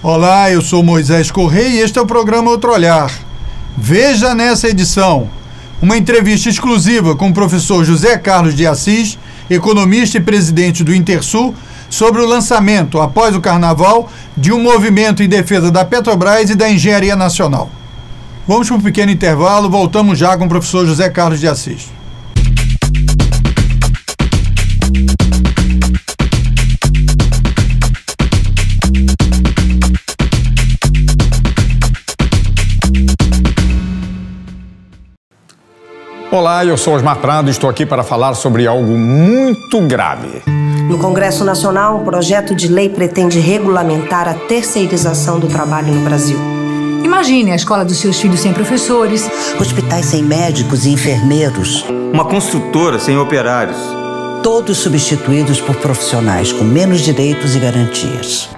Olá, eu sou Moisés Correia e este é o programa Outro Olhar. Veja nessa edição uma entrevista exclusiva com o professor José Carlos de Assis, economista e presidente do Intersul, sobre o lançamento, após o Carnaval, de um movimento em defesa da Petrobras e da engenharia nacional. Vamos para um pequeno intervalo, voltamos já com o professor José Carlos de Assis. Olá, eu sou Osmar Prado e estou aqui para falar sobre algo muito grave. No Congresso Nacional, um projeto de lei pretende regulamentar a terceirização do trabalho no Brasil. Imagine a escola dos seus filhos sem professores, hospitais sem médicos e enfermeiros, uma construtora sem operários. Todos substituídos por profissionais com menos direitos e garantias.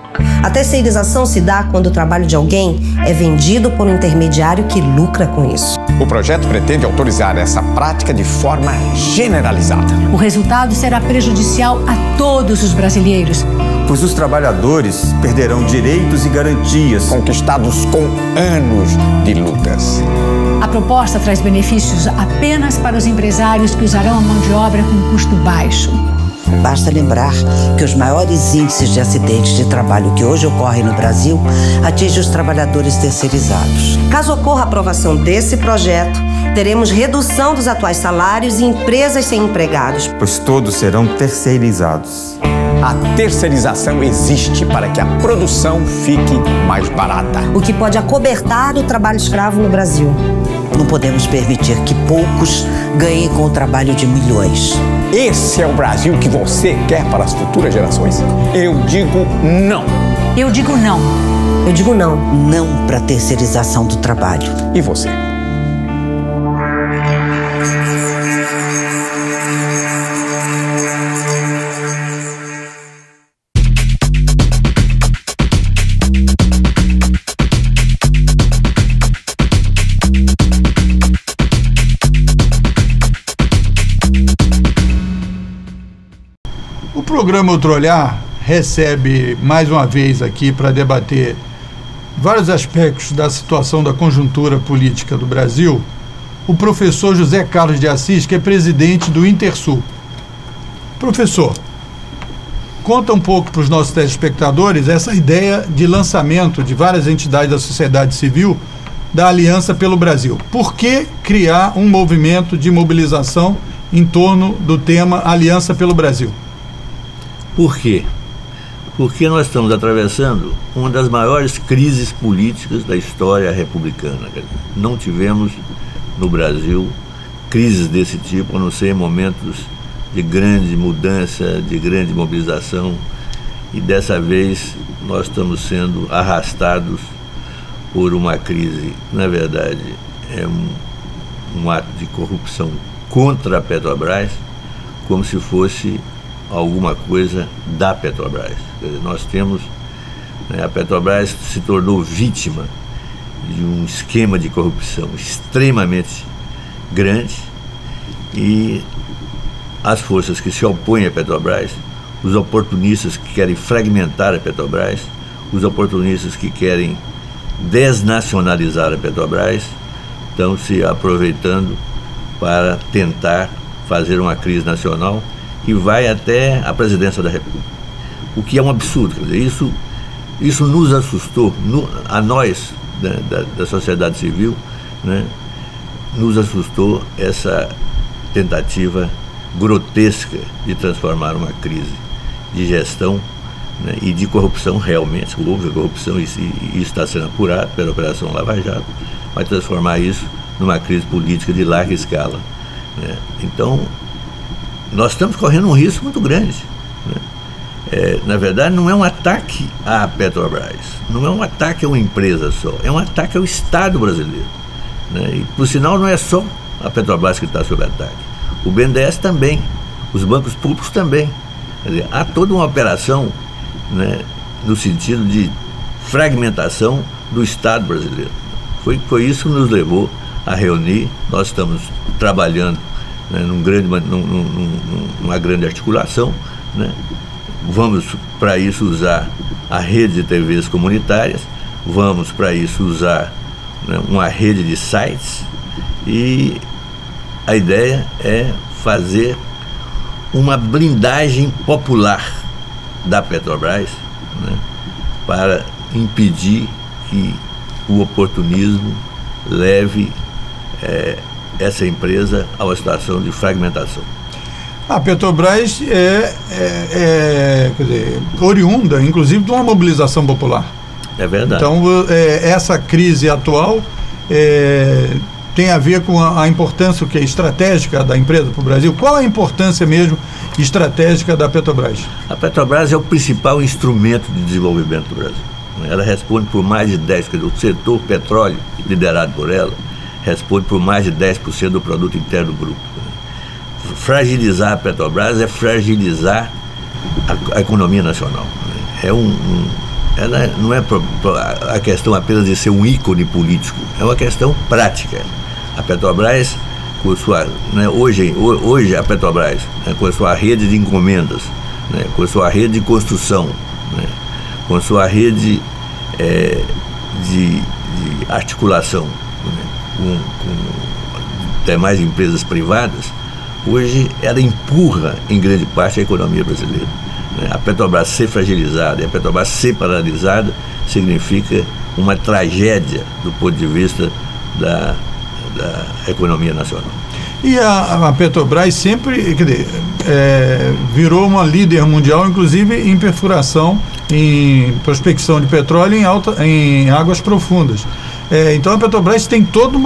A terceirização se dá quando o trabalho de alguém é vendido por um intermediário que lucra com isso. O projeto pretende autorizar essa prática de forma generalizada. O resultado será prejudicial a todos os brasileiros, pois os trabalhadores perderão direitos e garantias conquistados com anos de lutas. A proposta traz benefícios apenas para os empresários que usarão a mão de obra com custo baixo. Basta lembrar que os maiores índices de acidentes de trabalho que hoje ocorrem no Brasil atingem os trabalhadores terceirizados. Caso ocorra a aprovação desse projeto, teremos redução dos atuais salários e empresas sem empregados, pois todos serão terceirizados. A terceirização existe para que a produção fique mais barata, o que pode acobertar o trabalho escravo no Brasil. Não podemos permitir que poucos ganhem com o trabalho de milhões. Esse é o Brasil que você quer para as futuras gerações? Eu digo não. Eu digo não. Eu digo não. Não para a terceirização do trabalho. E você? O programa Outro Olhar recebe mais uma vez aqui para debater vários aspectos da situação da conjuntura política do Brasil, o professor José Carlos de Assis, que é presidente do Intersul. Professor, conta um pouco para os nossos telespectadores essa ideia de lançamento de várias entidades da sociedade civil da Aliança pelo Brasil. Por que criar um movimento de mobilização em torno do tema Aliança pelo Brasil? Por quê? Porque nós estamos atravessando uma das maiores crises políticas da história republicana. Não tivemos no Brasil crises desse tipo, a não ser em momentos de grande mudança, de grande mobilização. E dessa vez nós estamos sendo arrastados por uma crise, na verdade, é um ato de corrupção contra a Petrobras, como se fosse alguma coisa da Petrobras. Quer dizer, nós temos, a Petrobras se tornou vítima de um esquema de corrupção extremamente grande e as forças que se opõem à Petrobras, os oportunistas que querem fragmentar a Petrobras, os oportunistas que querem desnacionalizar a Petrobras, estão se aproveitando para tentar fazer uma crise nacional que vai até a presidência da República, o que é um absurdo. Quer dizer, isso nos assustou, a nós da sociedade civil, né, nos assustou essa tentativa grotesca de transformar uma crise de gestão, né, e de corrupção. Realmente houve corrupção e isso está sendo apurado pela Operação Lava Jato, vai transformar isso numa crise política de larga escala, né. Então nós estamos correndo um risco muito grande, né? Na verdade, não é um ataque à Petrobras, não é um ataque a uma empresa só, é um ataque ao Estado brasileiro, né? E, por sinal, não é só a Petrobras que está sob ataque, o BNDES também, os bancos públicos também. Quer dizer, há toda uma operação, né, no sentido de fragmentação do Estado brasileiro. Foi isso que nos levou a reunir. Nós estamos trabalhando, né, numa grande articulação, né, vamos para isso usar a rede de TVs comunitárias, vamos para isso usar, né, uma rede de sites, e a ideia é fazer uma blindagem popular da Petrobras, né, para impedir que o oportunismo leve essa empresa a uma situação de fragmentação. A Petrobras quer dizer, oriunda, inclusive, de uma mobilização popular. É verdade. Então, essa crise atual tem a ver com a importância que é estratégica da empresa para o Brasil. Qual a importância mesmo estratégica da Petrobras? A Petrobras é o principal instrumento de desenvolvimento do Brasil. Ela responde por mais de 10%, quer dizer, o setor petróleo, liderado por ela, responde por mais de 10% do produto interno bruto. Fragilizar a Petrobras é fragilizar a economia nacional. Ela não é a questão apenas de ser um ícone político, é uma questão prática. A Petrobras, com sua, né, hoje a Petrobras, né, com a sua rede de encomendas, né, com a sua rede de construção, né, com a sua rede de articulação, né, com demais empresas privadas, hoje ela empurra em grande parte a economia brasileira. A Petrobras ser fragilizada e a Petrobras ser paralisada significa uma tragédia do ponto de vista da economia nacional. E a Petrobras sempre, quer dizer, virou uma líder mundial, inclusive em perfuração, em prospecção de petróleo em águas profundas. Então a Petrobras tem todo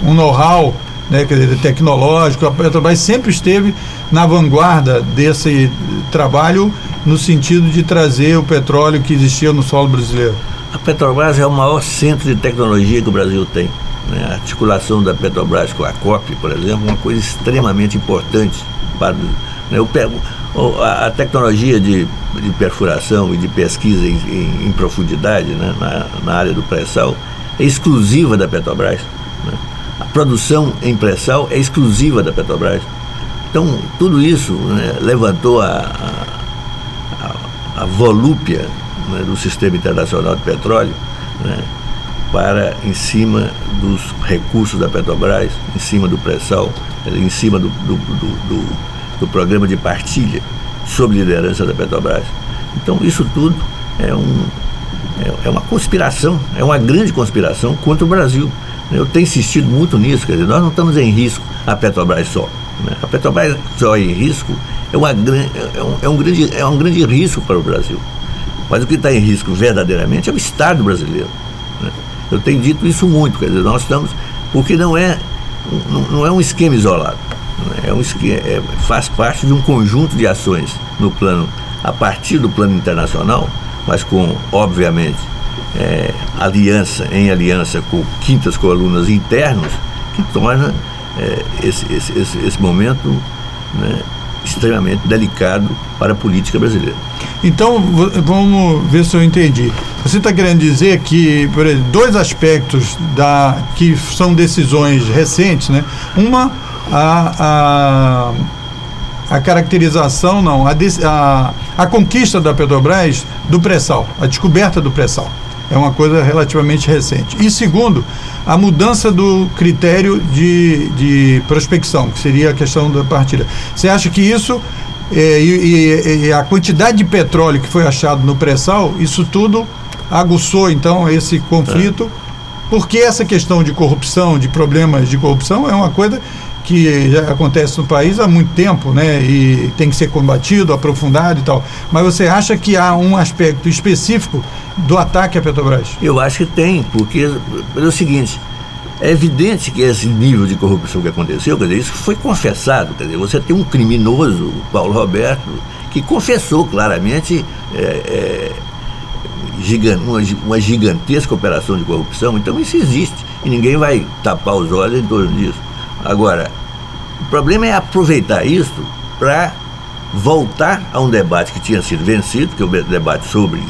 um know-how, né, quer dizer, tecnológico. A Petrobras sempre esteve na vanguarda desse trabalho, no sentido de trazer o petróleo que existia no solo brasileiro. A Petrobras é o maior centro de tecnologia que o Brasil tem, né? A articulação da Petrobras com a COP, por exemplo, é uma coisa extremamente importante para, né, a tecnologia de perfuração e de pesquisa em profundidade, né, na área do pré-sal é exclusiva da Petrobras, né? A produção em pré-sal é exclusiva da Petrobras. Então, tudo isso, né, levantou a volúpia, né, do sistema internacional de petróleo, né, para em cima dos recursos da Petrobras, em cima do pré-sal, em cima do programa de partilha sob liderança da Petrobras. Então, isso tudo é uma conspiração, é uma grande conspiração contra o Brasil. Eu tenho insistido muito nisso, quer dizer, nós não estamos em risco a Petrobras só, né? A Petrobras só em risco é um grande risco para o Brasil. Mas o que está em risco verdadeiramente é o Estado brasileiro, né? Eu tenho dito isso muito, quer dizer, nós estamos, porque não é um esquema isolado, né? Faz parte de um conjunto de ações no plano, a partir do plano internacional, mas com, obviamente, aliança com quintas colunas internos, que torna esse momento, né, extremamente delicado para a política brasileira. Então, vamos ver se eu entendi. Você está querendo dizer que, por exemplo, dois aspectos que são decisões recentes, né? Uma, a caracterização, não, a conquista da Petrobras do pré-sal, a descoberta do pré-sal. É uma coisa relativamente recente. E segundo, a mudança do critério de prospecção, que seria a questão da partilha. Você acha que isso e a quantidade de petróleo que foi achado no pré-sal, isso tudo aguçou então esse conflito? Porque essa questão de corrupção, de problemas de corrupção, é uma coisa que já acontece no país há muito tempo, né? E tem que ser combatido, aprofundado e tal. Mas você acha que há um aspecto específico do ataque à Petrobras? Eu acho que tem, porque é o seguinte, é evidente que esse nível de corrupção que aconteceu, quer dizer, isso foi confessado, quer dizer, você tem um criminoso, Paulo Roberto, que confessou claramente uma gigantesca operação de corrupção. Então isso existe e ninguém vai tapar os olhos em torno disso. Agora, o problema é aproveitar isso para voltar a um debate que tinha sido vencido, que é o debate sobre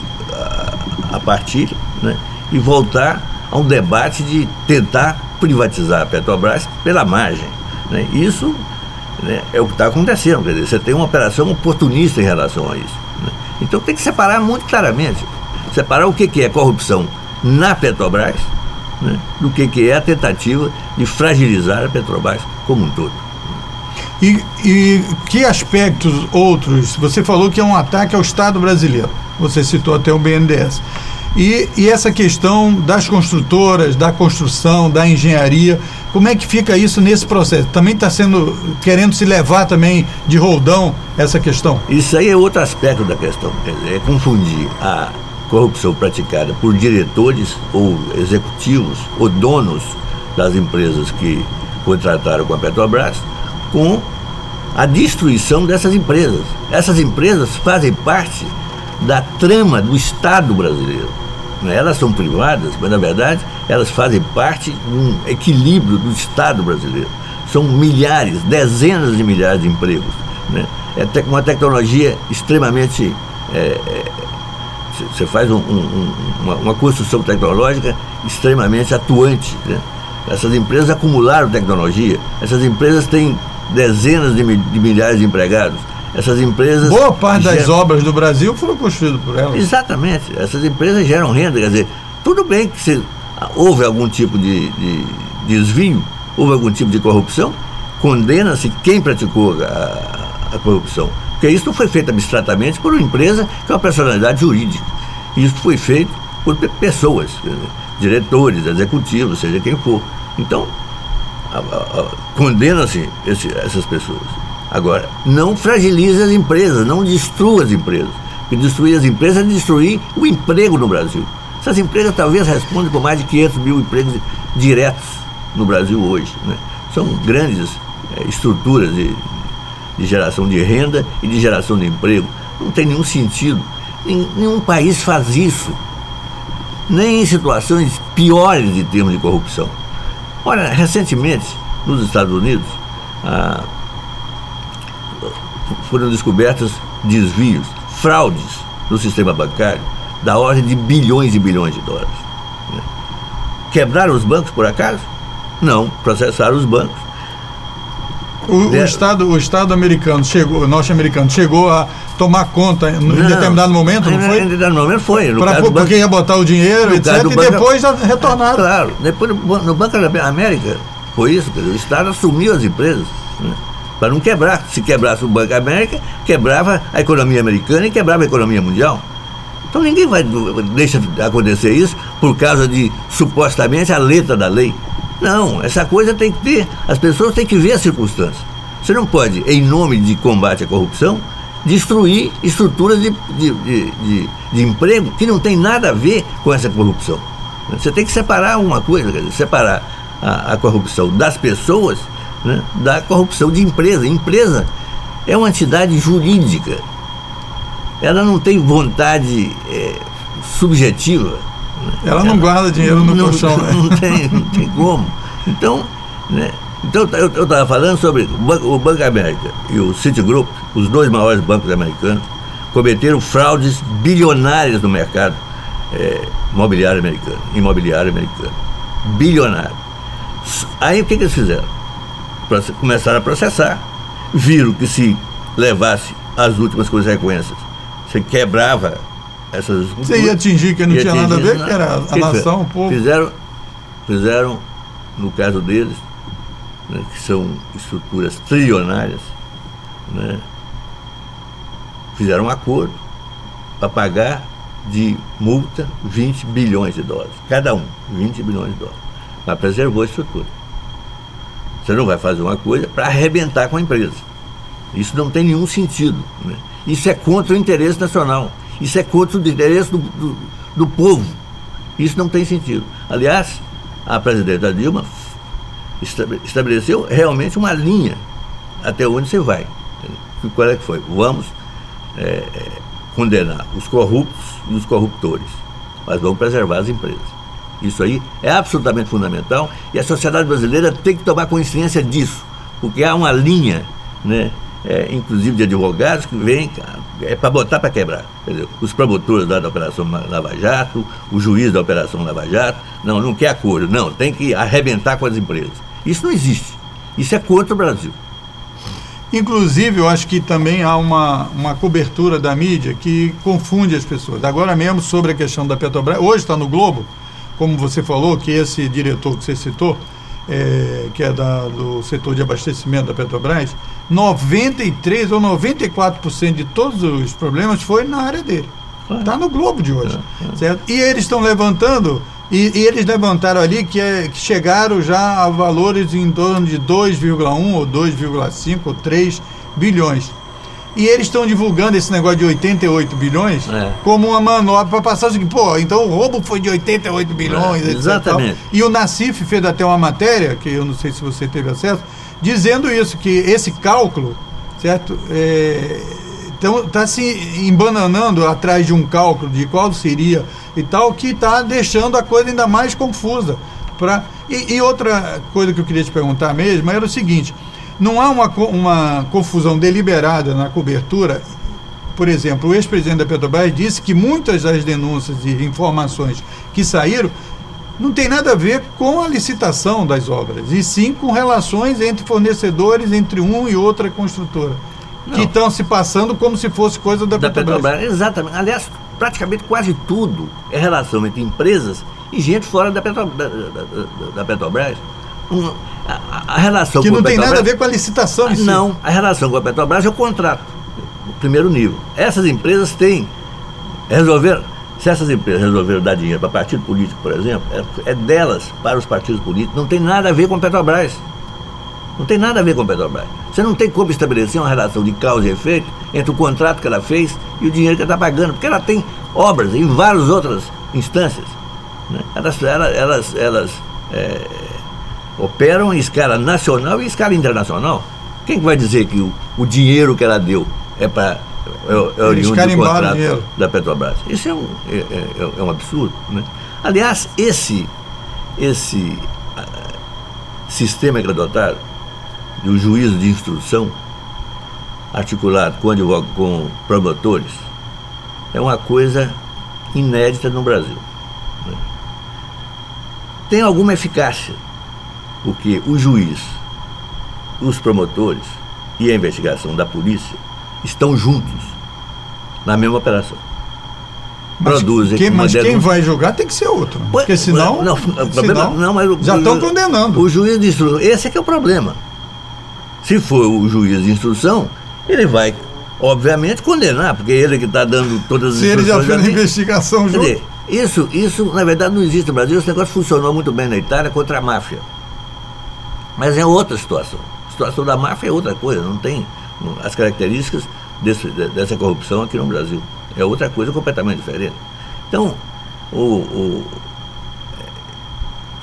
a partilha, né? E voltar a um debate de tentar privatizar a Petrobras pela margem, né? Isso né, é o que está acontecendo. Quer dizer, você tem uma operação oportunista em relação a isso, né? Então tem que separar muito claramente. Separar o que é corrupção na Petrobras, né, do que é a tentativa de fragilizar a Petrobras como um todo. E que aspectos outros? Você falou que é um ataque ao Estado brasileiro. Você citou até o BNDES. E essa questão das construtoras, da construção, da engenharia, como é que fica isso nesse processo? Também está querendo se levar também de roldão essa questão? Isso aí é outro aspecto da questão. Quer dizer, é confundir a corrupção praticada por diretores ou executivos ou donos das empresas que contrataram com a Petrobras com a destruição dessas empresas. Essas empresas fazem parte da trama do Estado brasileiro. Elas são privadas, mas na verdade elas fazem parte de um equilíbrio do Estado brasileiro. São milhares, dezenas de milhares de empregos, né? É uma tecnologia extremamente... você faz uma construção tecnológica extremamente atuante, né? Essas empresas acumularam tecnologia, essas empresas têm dezenas de milhares de empregados. Essas empresas... Boa parte das obras do Brasil foram construídas por elas. Exatamente. Essas empresas geram renda. Quer dizer, tudo bem que houve algum tipo de desvio, houve algum tipo de corrupção, condena-se quem praticou a corrupção. Porque isso não foi feito abstratamente por uma empresa que é uma personalidade jurídica. Isso foi feito por pessoas, diretores, executivos, seja quem for. Então, condena-se essas pessoas. Agora, não fragilize as empresas, não destrua as empresas. Porque destruir as empresas é destruir o emprego no Brasil. Essas empresas talvez respondem por mais de 500 mil empregos diretos no Brasil hoje, né? São grandes estruturas de geração de renda e de geração de emprego. Não tem nenhum sentido. Nenhum país faz isso. Nem em situações piores de termos de corrupção. Olha, recentemente, nos Estados Unidos, foram descobertos desvios, fraudes no sistema bancário da ordem de bilhões e bilhões de dólares, né? Quebraram os bancos, por acaso? Não, processaram os bancos. O Estado americano chegou, norte-americano, chegou a tomar conta em determinado momento, não foi? Em determinado momento foi. Porque ia botar o dinheiro, etc., e depois retornaram. Claro, depois no Banco da América foi isso, o Estado assumiu as empresas, né, para não quebrar. Se quebrasse o Banco da América, quebrava a economia americana e quebrava a economia mundial. Então ninguém deixa acontecer isso por causa de, supostamente, a letra da lei. Não, essa coisa tem que ter, as pessoas têm que ver as circunstâncias. Você não pode, em nome de combate à corrupção, destruir estruturas de emprego que não tem nada a ver com essa corrupção. Você tem que separar uma coisa, quer dizer, separar a corrupção das pessoas, né, da corrupção de empresa. Empresa é uma entidade jurídica. Ela não tem vontade subjetiva. Ela não guarda dinheiro no colchão. Não tem como. Então, né, eu estava falando sobre o Banco da América e o Citigroup, os dois maiores bancos americanos, cometeram fraudes bilionárias no mercado imobiliário americano. Bilionário. Aí o que eles fizeram? Começaram a processar. Viram que se levasse as últimas consequências, você quebrava essas... Você ia atingir quem não tinha nada a ver, que era a nação, o povo. Fizeram, no caso deles, né, que são estruturas trilionárias, né, fizeram um acordo para pagar de multa 20 bilhões de dólares. Cada um, 20 bilhões de dólares. Mas preservou a estrutura. Você não vai fazer uma coisa para arrebentar com a empresa. Isso não tem nenhum sentido, né? Isso é contra o interesse nacional. Isso é contra o interesse do povo. Isso não tem sentido. Aliás, a presidenta Dilma estabeleceu realmente uma linha até onde você vai. Qual é que foi? Vamos condenar os corruptos e os corruptores, mas vamos preservar as empresas. Isso aí é absolutamente fundamental e a sociedade brasileira tem que tomar consciência disso, porque há uma linha, né, inclusive de advogados que vem para botar para quebrar. Quer dizer, os promotores da Operação Lava Jato, o juiz da Operação Lava Jato, não quer acordo, não, tem que arrebentar com as empresas. Isso não existe. Isso é contra o Brasil. Inclusive, eu acho que também há uma cobertura da mídia que confunde as pessoas. Agora mesmo, sobre a questão da Petrobras, hoje está no Globo, como você falou, que esse diretor que você citou, que é do setor de abastecimento da Petrobras, 93% ou 94% de todos os problemas foi na área dele. Está no Globo de hoje. Certo? E eles estão levantando, e eles levantaram ali que chegaram já a valores em torno de 2,1 ou 2,5 ou 3 bilhões. E eles estão divulgando esse negócio de 88 bilhões como uma manobra para passar o seguinte, então o roubo foi de 88 bilhões, etc. Exatamente. E o Nassif fez até uma matéria, que eu não sei se você teve acesso, dizendo isso, que esse cálculo, certo, então está se embananando atrás de um cálculo de qual seria e tal, que está deixando a coisa ainda mais confusa. E outra coisa que eu queria te perguntar mesmo era o seguinte, não há uma confusão deliberada na cobertura? Por exemplo, o ex-presidente da Petrobras disse que muitas das denúncias e informações que saíram não tem nada a ver com a licitação das obras, e sim com relações entre fornecedores, entre um e outra construtora, que estão se passando como se fosse coisa da Petrobras. Exatamente. Aliás, praticamente quase tudo é relação entre empresas e gente fora da Petrobras. A relação que com não tem Petrobras, nada a ver com a licitação em si. Não, a relação com a Petrobras é o contrato, o primeiro nível. Essas empresas têm se essas empresas resolveram dar dinheiro para partido político, por exemplo, é delas para os partidos políticos, não tem nada a ver com a Petrobras. Não tem nada a ver com a Petrobras. Você não tem como estabelecer uma relação de causa e efeito entre o contrato que ela fez e o dinheiro que ela está pagando, porque ela tem obras em várias outras instâncias, né? Elas operam em escala nacional e em escala internacional. Quem vai dizer que o dinheiro que ela deu é oriundo do contrato da Petrobras? Isso é um absurdo, né? Aliás, esse sistema que adotaram do juízo de instrução articulado com promotores é uma coisa inédita no Brasil, né? Tem alguma eficácia, porque o juiz, os promotores e a investigação da polícia estão juntos na mesma operação. Mas quem vai julgar tem que ser outro, porque senão, já estão condenando. O juiz de instrução, esse é que é o problema. Se for o juiz de instrução, ele vai, obviamente, condenar, porque ele que está dando todas as instruções. Se ele já fez a investigação junto. Quer dizer, isso, na verdade, não existe no Brasil. Esse negócio funcionou muito bem na Itália contra a máfia. Mas é outra situação. A situação da máfia é outra coisa, não tem as características dessa corrupção aqui no Brasil. É outra coisa completamente diferente. Então,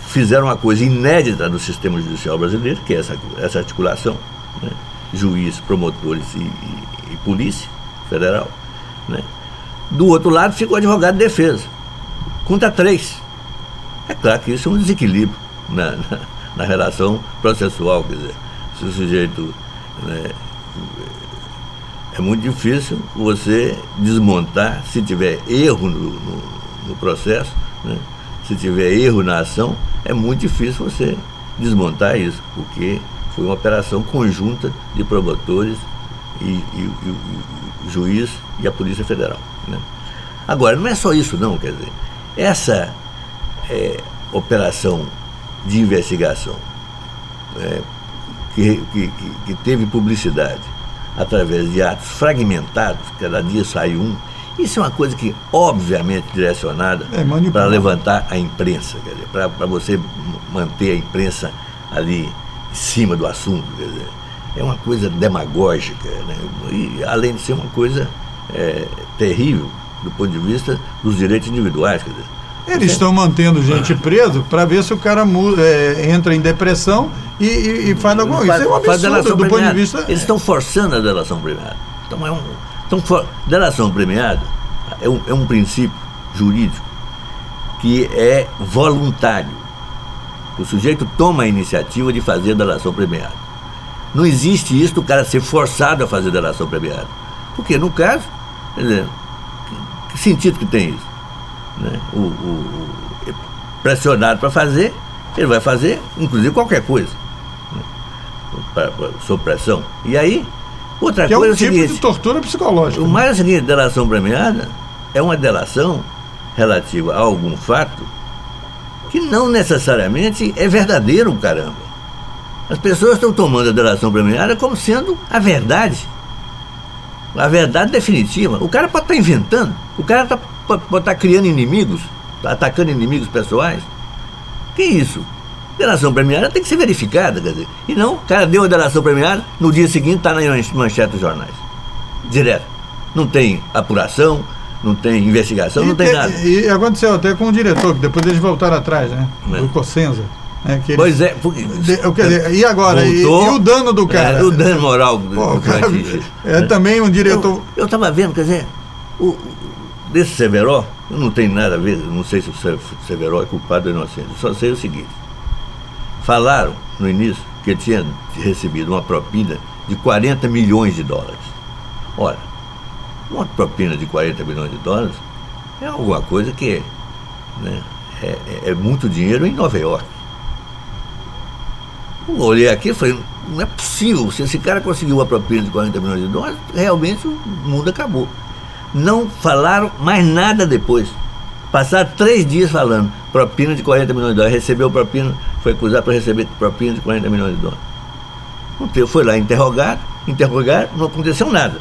fizeram uma coisa inédita no sistema judicial brasileiro, que é essa articulação, né? Juiz, promotores e polícia federal, né? Do outro lado fica o advogado de defesa, contra 3. É claro que isso é um desequilíbrio na relação processual, quer dizer, se o sujeito, né, é muito difícil você desmontar, se tiver erro no processo, né? Se tiver erro na ação, é muito difícil você desmontar isso, porque foi uma operação conjunta de promotores e o juiz e a Polícia Federal, né? Agora, não é só isso não, quer dizer, essa operação de investigação que teve publicidade através de atos fragmentados, cada dia sai um, isso é uma coisa que, obviamente, direcionada para levantar a imprensa, quer dizer, para você manter a imprensa ali em cima do assunto, quer dizer, é uma coisa demagógica, né? E além de ser uma coisa terrível do ponto de vista dos direitos individuais, quer dizer. Eles estão mantendo gente preso para ver se o cara entra em depressão e faz alguma coisa. Isso é um absurdo do ponto de vista. Eles estão forçando a delação premiada. Então, delação premiada é um princípio jurídico que é voluntário. O sujeito toma a iniciativa de fazer delação premiada. Não existe isso do cara ser forçado a fazer delação premiada. Porque, no caso, quer dizer, que sentido que tem isso? Né? Pressionado para fazer, ele vai fazer, inclusive, qualquer coisa. sob pressão. E aí, outra que coisa é um tipo de tortura psicológica. O mais é o seguinte: delação premiada é uma delação relativa a algum fato que não necessariamente é verdadeiro, caramba. As pessoas estão tomando a delação premiada como sendo a verdade definitiva. O cara pode estar inventando, o cara pode estar criando inimigos, atacando inimigos pessoais. Que isso? Delação premiada tem que ser verificada, quer dizer. E não, o cara deu a delação premiada, no dia seguinte está na manchete dos jornais. Direto. Não tem apuração, não tem investigação, não tem nada. E aconteceu até com o diretor, que depois eles voltaram atrás, né? Do Cossenza. Que pois é. Porque, quer dizer, e agora? Voltou, e o dano do cara? O dano moral. Também um diretor... Eu estava vendo, quer dizer, desse Severo, eu não tenho nada a ver, não sei se o Severo é culpado ou inocente, só sei o seguinte: falaram no início que ele tinha recebido uma propina de 40 milhões de dólares. Ora, uma propina de 40 milhões de dólares é alguma coisa que é muito dinheiro em Nova York. Eu olhei aqui e falei, não é possível, se esse cara conseguiu uma propina de 40 milhões de dólares, realmente o mundo acabou. Não falaram mais nada depois. Passaram 3 dias falando, propina de 40 milhões de dólares, recebeu propina, foi acusado por receber propina de 40 milhões de dólares. Foi lá interrogar, não aconteceu nada.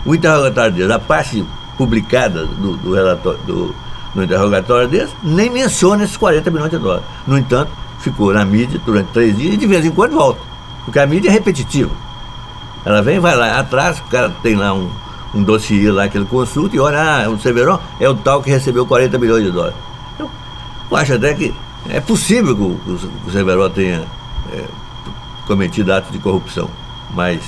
O interrogatório deles, a parte publicada do relatório, no interrogatório deles, nem menciona esses 40 milhões de dólares. No entanto, ficou na mídia durante 3 dias e de vez em quando volta. Porque a mídia é repetitiva. Ela vem, vai lá atrás, o cara tem lá um dossiê lá que ele consulta e olha, o Severo é o tal que recebeu 40 milhões de dólares. Eu acho até que é possível que o Severo tenha cometido atos de corrupção, mas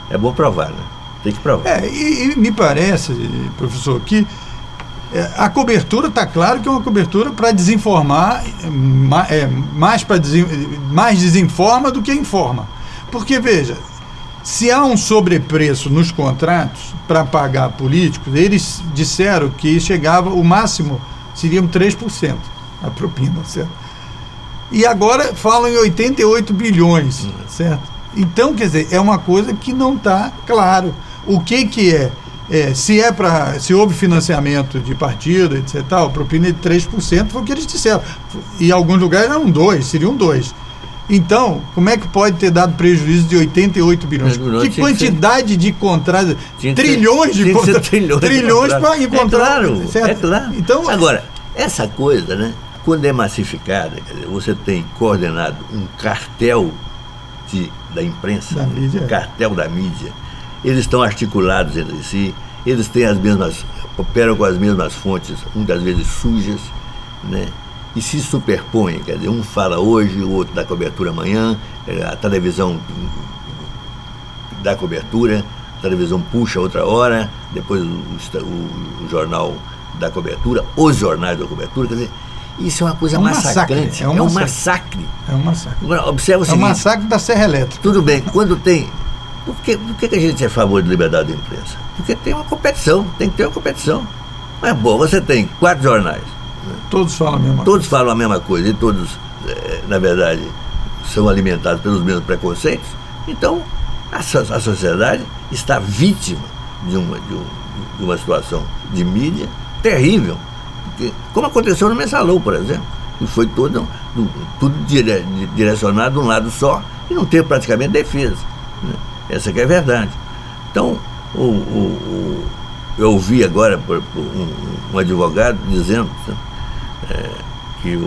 é bom provar, né? Tem que provar. E me parece, professor, que a cobertura está claro que é uma cobertura para desinformar, mais desinforma do que informa. Porque, veja, se há um sobrepreço nos contratos para pagar políticos, eles disseram que chegava, o máximo seriam 3% a propina, certo? E agora falam em 88 bilhões, certo? Então, quer dizer, é uma coisa que não está claro. O que é? Se houve financiamento de partido, etc., a propina de 3% foi o que eles disseram. E em alguns lugares eram 2%, seriam 2%. Então, como é que pode ter dado prejuízo de 88 bilhões? Que quantidade de contratos? Trilhões de contratos. Trilhões para encontrar. É claro. Então, agora, essa coisa, né, quando é massificada, quer dizer, você tem coordenado um cartel da imprensa, cartel da mídia. Eles estão articulados entre si, eles têm operam com as mesmas fontes, muitas vezes sujas, né? E se superpõem, quer dizer, um fala hoje, o outro dá cobertura amanhã, a televisão dá cobertura, a televisão puxa outra hora, depois o jornal dá cobertura, os jornais dão cobertura, quer dizer, isso é uma coisa massacrante. É um massacre. Agora, observa o seguinte, é um massacre da Serra Elétrica. Tudo bem, quando tem... Por que a gente é a favor de liberdade de imprensa? Porque tem uma competição, tem que ter uma competição. Mas, bom, você tem 4 jornais. Todos falam a mesma coisa. Todos falam a mesma coisa e todos, na verdade, são alimentados pelos mesmos preconceitos. Então, a sociedade está vítima de uma situação de mídia terrível. Porque, como aconteceu no Mensalão, por exemplo, que foi tudo direcionado de um lado só e não teve praticamente defesa. Né? Essa que é a verdade. Então, eu ouvi agora um advogado dizendo que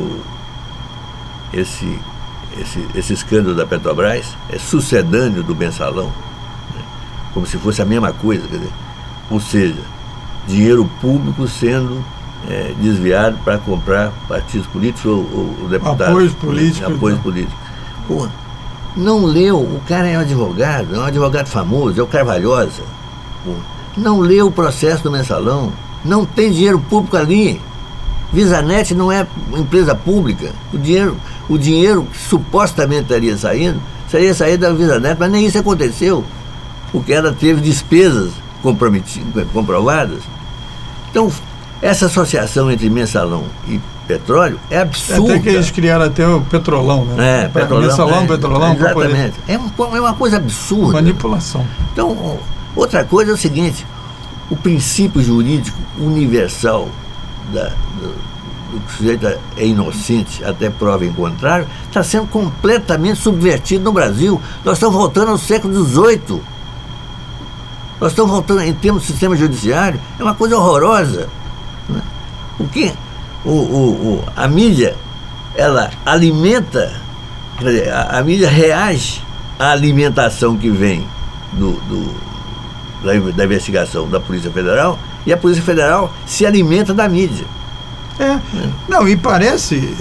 esse escândalo da Petrobras é sucedâneo do Mensalão, né? Como se fosse a mesma coisa, quer dizer, ou seja, dinheiro público sendo desviado para comprar partidos políticos ou deputados. Apoios políticos. Apoios políticos. Porra, não leu, o cara é um advogado famoso, é o Carvalhosa. Porra, não leu o processo do Mensalão, não tem dinheiro público ali. Visanet não é empresa pública. O dinheiro que supostamente estaria saindo, seria saído da Visanet, mas nem isso aconteceu, porque ela teve despesas comprovadas. Então, essa associação entre Mensalão petróleo é absurda. Até que eles criaram até o petrolão, né? Petrolão. Mensalão, petrolão. Exatamente. É uma coisa absurda. Manipulação. Então, outra coisa é o seguinte, o princípio jurídico universal do que o sujeito é inocente até prova em contrário, está sendo completamente subvertido no Brasil. Nós estamos voltando ao século XVIII. Nós estamos voltando, em termos de sistema judiciário, é uma coisa horrorosa. Né? Porque a mídia, ela alimenta, quer dizer, a mídia reage à alimentação que vem da investigação da Polícia Federal, e a Polícia Federal se alimenta da mídia. Não, e parece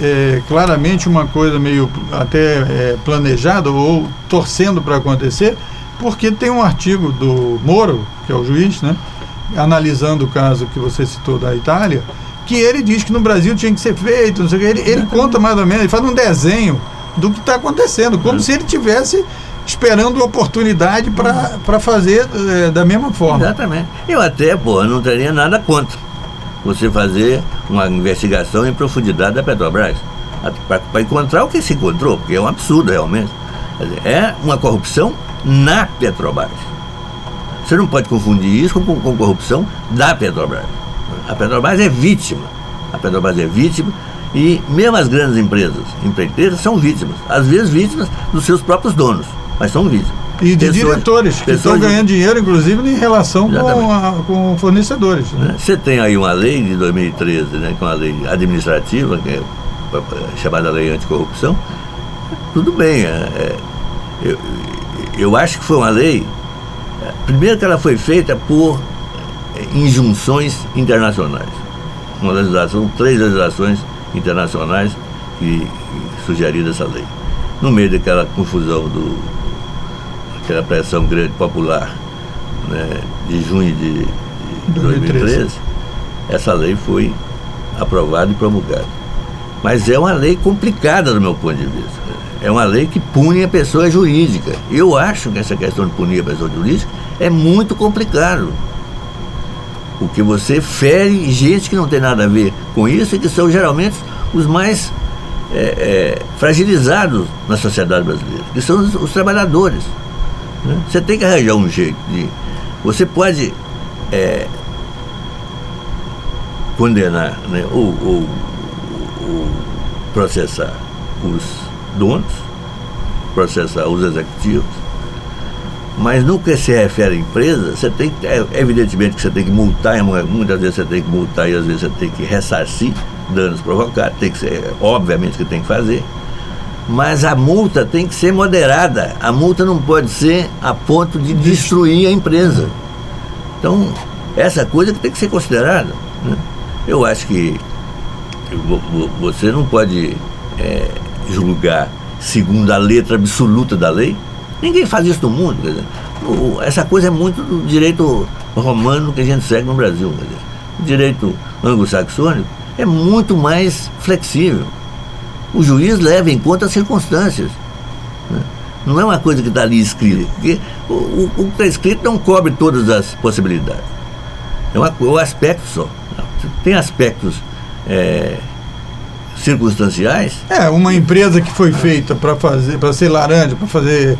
claramente uma coisa meio até planejada ou torcendo para acontecer, porque tem um artigo do Moro, que é o juiz, né, analisando o caso que você citou da Itália, que ele diz que no Brasil tinha que ser feito, não sei o que, ele conta mais ou menos, ele faz um desenho do que está acontecendo, como se ele tivesse esperando oportunidade para fazer da mesma forma. Exatamente. Eu até, não teria nada contra você fazer uma investigação em profundidade da Petrobras, para encontrar o que se encontrou, porque é um absurdo realmente. É uma corrupção na Petrobras. Você não pode confundir isso com corrupção da Petrobras. A Petrobras é vítima. E mesmo as grandes empresas empreiteiras são vítimas. Às vezes vítimas dos seus próprios donos, mas são vítimas. E de diretores que estão ganhando dinheiro, inclusive, em relação com fornecedores. Né? Você tem aí uma lei de 2013, né, que é uma lei administrativa, que é chamada Lei Anticorrupção. Tudo bem. Eu acho que foi uma lei, primeiro que ela foi feita por injunções internacionais. Uma legislação, 3 legislações internacionais que sugeriram essa lei. No meio daquela confusão aquela pressão grande popular, né, de junho de 2013, essa lei foi aprovada e promulgada. Mas é uma lei complicada do meu ponto de vista. É uma lei que pune a pessoa jurídica. Eu acho que essa questão de punir a pessoa jurídica é muito complicado. Porque você fere gente que não tem nada a ver com isso e que são geralmente os mais fragilizados na sociedade brasileira, que são os trabalhadores. Né? Você tem que arranjar um jeito de... Você pode condenar, né, ou processar os donos, processar os executivos, mas no que se refere à empresa, você tem que, evidentemente que você tem que multar, muitas vezes você tem que multar e às vezes você tem que ressarcir danos provocados, tem que ser, obviamente que tem que fazer, mas a multa tem que ser moderada, a multa não pode ser a ponto de destruir a empresa. Então, essa coisa que tem que ser considerada, né? Eu acho que você não pode julgar segundo a letra absoluta da lei. Ninguém faz isso no mundo. Quer dizer, essa coisa é muito do direito romano que a gente segue no Brasil. Quer dizer, o direito anglo-saxônico é muito mais flexível. O juiz leva em conta as circunstâncias, né? Não é uma coisa que está ali escrito, porque o que está escrito não cobre todas as possibilidades. É um aspecto só. Tem aspectos circunstanciais. Uma empresa que foi feita para ser laranja, para fazer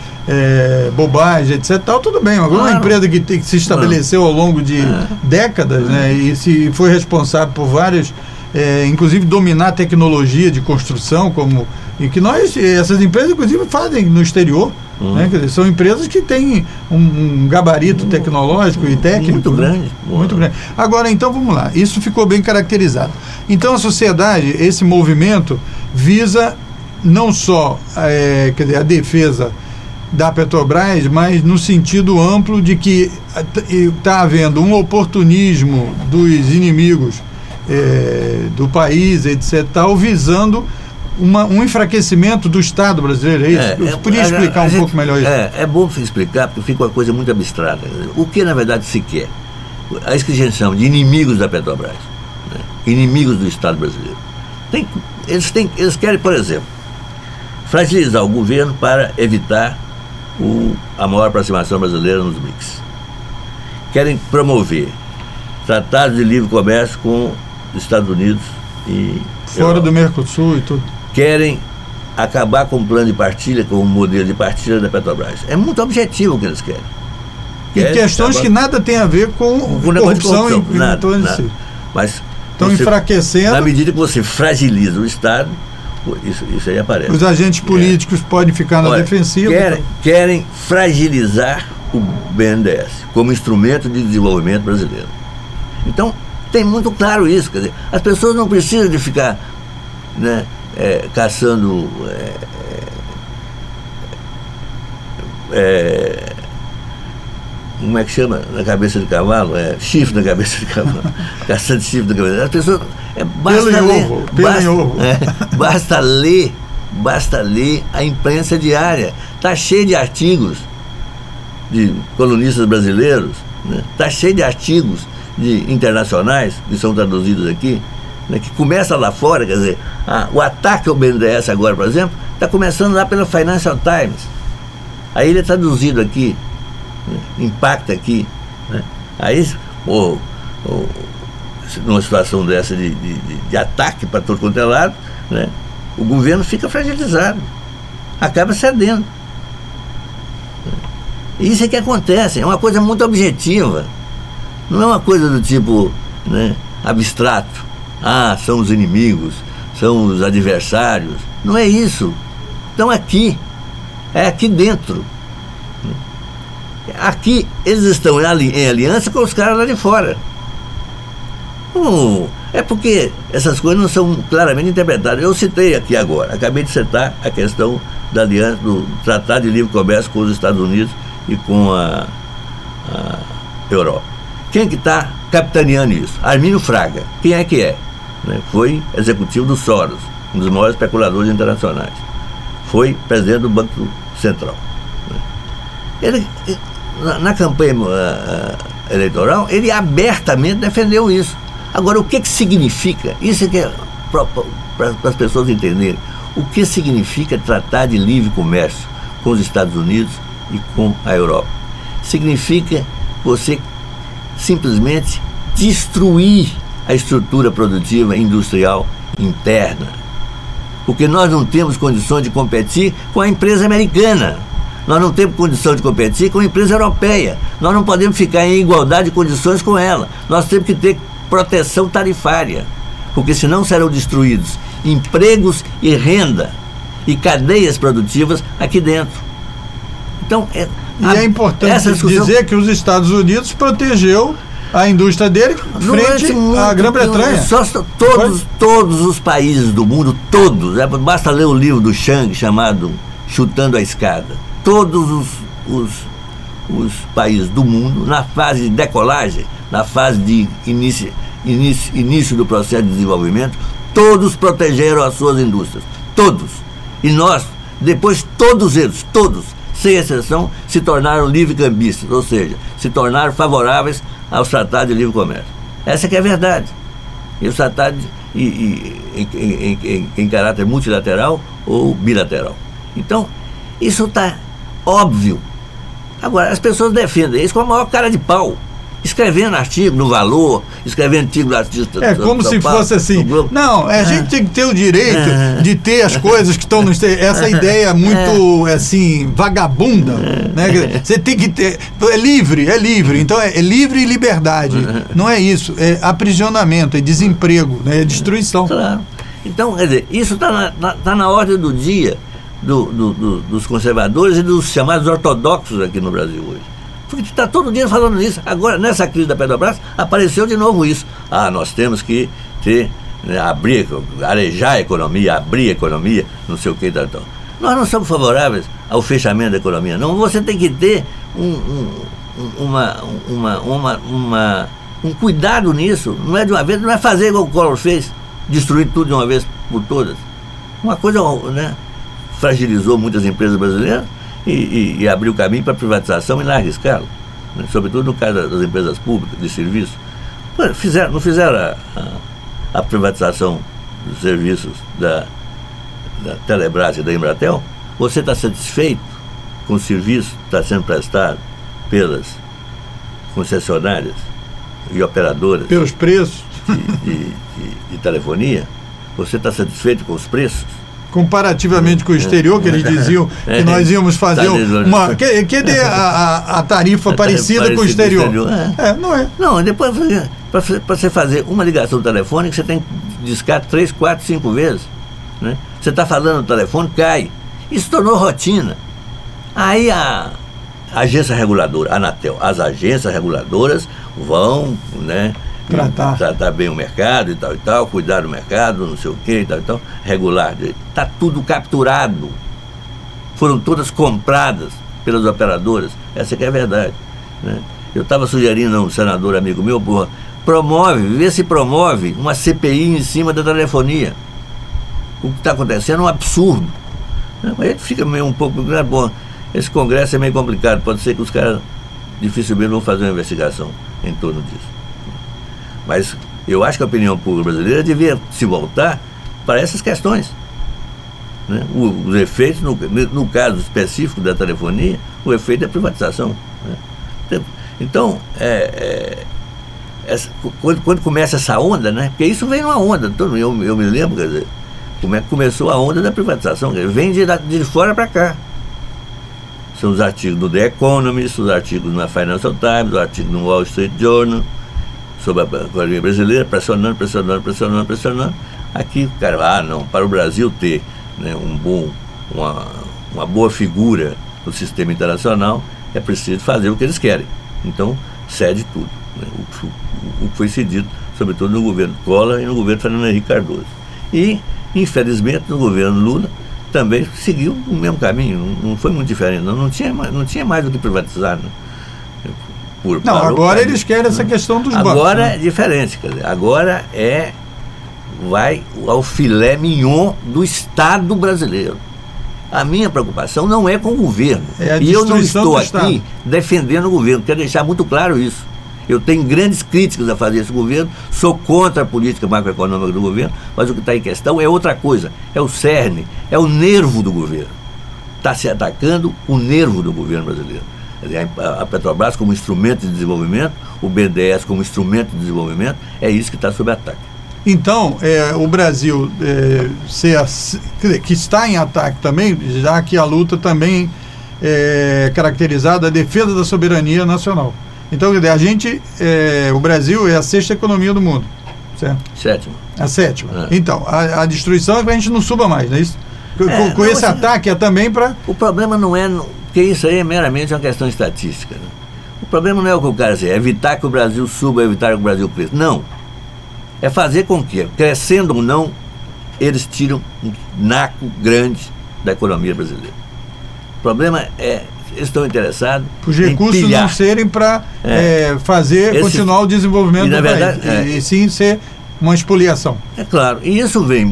bobagem, etc. Tal, tudo bem. Agora, uma empresa que se estabeleceu ao longo de décadas, né, e se foi responsável por vários, inclusive dominar a tecnologia de construção, e que essas empresas inclusive fazem no exterior. Né? Quer dizer, são empresas que têm um gabarito tecnológico e técnico muito grande. Muito grande. Agora, então, vamos lá. Isso ficou bem caracterizado. Então, a sociedade, esse movimento, visa não só quer dizer, a defesa da Petrobras, mas no sentido amplo de que está havendo um oportunismo dos inimigos do país, etc., visando um enfraquecimimento do Estado brasileiro, é isso? Eu podia explicar um pouco melhor isso? É bom você explicar, porque fica uma coisa muito abstrata. O que, na verdade, se quer? A isso que a gente chama de inimigos da Petrobras, né? Inimigos do Estado brasileiro. Eles querem, por exemplo, fragilizar o governo para evitar a maior aproximação brasileira nos BRICS. Querem promover tratados de livre comércio com os Estados Unidos e Fora do Mercosul e tudo. Querem acabar com o plano de partilha, com o modelo de partilha da Petrobras. É muito objetivo o que eles querem. E questões que nada tem a ver com corrupção e nada. Mas estão enfraquecendo. Na medida que você fragiliza o Estado, isso aí aparece. Os agentes políticos podem ficar na defensiva. Querem fragilizar o BNDES como instrumento de desenvolvimento brasileiro. Então, tem muito claro isso. Quer dizer, as pessoas não precisam de ficar, né, caçando como é que chama? Na cabeça de cavalo? Chifre na cabeça de cavalo. Caçando chifre na cabeça. As pessoas. Basta ler a imprensa diária. Está cheio de artigos de colunistas brasileiros, né? Está cheio de artigos internacionais que são traduzidos aqui, né? Que começa lá fora, quer dizer, o ataque ao BNDES agora, por exemplo, está começando lá pela Financial Times. Aí ele é traduzido aqui, né? Impacta aqui, né? Aí, numa situação dessa de ataque para todo quanto é lado, né? O governo fica fragilizado, acaba cedendo. Isso é que acontece, é uma coisa muito objetiva, não é uma coisa do tipo, né, abstrato. São os inimigos, são os adversários. Não é isso. Estão aqui, é aqui dentro. Aqui eles estão em aliança com os caras lá de fora. É porque essas coisas não são claramente interpretadas. Eu citei aqui agora, acabei de citar a questão da aliança, do Tratado de Livre Comércio com os Estados Unidos e com a Europa. Quem que está capitaneando isso? Armínio Fraga. Quem é que é? Foi executivo do Soros, um dos maiores especuladores internacionais. Foi presidente do Banco Central. Ele, na campanha eleitoral, ele abertamente defendeu isso. Agora, o que significa? Isso é que é para as pessoas entenderem. O que significa tratar de livre comércio com os Estados Unidos e com a Europa? Significa você simplesmente destruir a estrutura produtiva industrial interna. Porque nós não temos condições de competir com a empresa americana. Nós não temos condição de competir com a empresa europeia. Nós não podemos ficar em igualdade de condições com ela. Nós temos que ter proteção tarifária, porque senão serão destruídos empregos e renda e cadeias produtivas aqui dentro. Então, é importante dizer que os Estados Unidos protegeu a indústria dele frente à Grã-Bretanha. Todos os países do mundo, todos, basta ler o livro do Chang chamado Chutando a Escada. Todos os países do mundo, na fase de decolagem, na fase de início do processo de desenvolvimento, todos protegeram as suas indústrias. Todos. E nós, depois, todos eles, sem exceção, se tornaram livre-cambistas, ou seja, se tornaram favoráveis aos tratados de livre comércio. Essa que é a verdade. E os tratados em caráter multilateral ou bilateral. Então, isso está óbvio. Agora, as pessoas defendem isso com a maior cara de pau. Escrevendo artigo no Valor, escrevendo artigo do artista. Como se fosse assim. Não, a gente tem que ter o direito de ter as coisas que estão no exterior. Essa ideia muito, assim, vagabunda. Né? Você tem que ter. É livre. Então é livre e liberdade. Não é isso. É aprisionamento, é desemprego, né? É destruição. Claro. Então, quer dizer, isso está na ordem do dia dos conservadores e dos chamados ortodoxos aqui no Brasil hoje. Porque está todo dia falando nisso. Agora, nessa crise da Petrobras, apareceu de novo isso. Nós temos que ter, né, arejar a economia, abrir a economia, não sei o que, tal. Nós não somos favoráveis ao fechamento da economia, não. Você tem que ter um cuidado nisso. Não é de uma vez, não é fazer igual o Collor fez, destruir tudo de uma vez por todas. Uma coisa, né, fragilizou muitas empresas brasileiras, e abriu caminho para privatização em larga escala, né? Sobretudo no caso das empresas públicas de serviço. Não fizeram a privatização dos serviços da Telebrás e da Embratel? Você está satisfeito com o serviço que está sendo prestado pelas concessionárias e operadoras? Pelos preços? De telefonia? Você está satisfeito com os preços? Comparativamente com o exterior, que eles diziam que nós íamos fazer uma... Cadê a tarifa parecida com o exterior? Não é. Não, depois, para você fazer uma ligação telefônica, você tem que discar 3, 4, 5 vezes. Né? Você está falando no telefone, cai. Isso tornou rotina. Aí a agência reguladora, a Anatel, as agências reguladoras vão, né, tratar bem o mercado e tal, cuidar do mercado, não sei o que e tal, regular. Está tudo capturado. Foram todas compradas pelas operadoras. Essa que é a verdade. Né? Eu estava sugerindo a um senador amigo meu, vê se promove uma CPI em cima da telefonia. O que está acontecendo é um absurdo. Mas ele fica meio um pouco... Bom, esse Congresso é meio complicado. Pode ser que os caras dificilmente vão fazer uma investigação em torno disso. Mas eu acho que a opinião pública brasileira devia se voltar para essas questões. Né? Os efeitos, no caso específico da telefonia, o efeito é privatização. Né? Então, quando começa essa onda, né? Porque isso vem numa onda. Eu me lembro, quer dizer, como é que começou a onda da privatização? Vem de fora para cá. São os artigos do The Economist, os artigos na Financial Times, os artigos no Wall Street Journal, sobre a economia brasileira, pressionando. Aqui, cara, não, para o Brasil ter, né, uma boa figura no sistema internacional, é preciso fazer o que eles querem. Então, cede tudo. Né, o que foi cedido, sobretudo no governo Collor e no governo Fernando Henrique Cardoso. E, infelizmente, no governo Lula, também seguiu o mesmo caminho, não foi muito diferente, não tinha mais do que privatizar. Né? Agora eles querem essa questão dos bancos. Agora é diferente, quer dizer, agora vai ao filé mignon do Estado brasileiro. A minha preocupação não é com o governo. E eu não estou aqui defendendo o governo, quero deixar muito claro isso. Eu tenho grandes críticas a fazer esse governo, sou contra a política macroeconômica do governo, mas o que está em questão é outra coisa, é o cerne, é o nervo do governo. Está se atacando o nervo do governo brasileiro. A Petrobras como instrumento de desenvolvimento, o BNDES como instrumento de desenvolvimento, é isso que está sob ataque. Então, o Brasil, que está em ataque também, já que a luta também é caracterizada a defesa da soberania nacional. Então, o Brasil é a 6ª economia do mundo, certo? 7ª. A 7ª. Então, a destruição é para a gente não suba mais, não é isso? Com esse ataque é também para... O problema não é... Porque isso aí é meramente uma questão estatística. Né? O problema não é o que o cara diz, é evitar que o Brasil suba, evitar que o Brasil cresça. Não. É fazer com que, crescendo ou não, eles tiram um naco grande da economia brasileira. O problema é... Eles estão interessados os recursos em não serem para continuar o desenvolvimento do país, e sim ser uma expoliação. É claro, e isso vem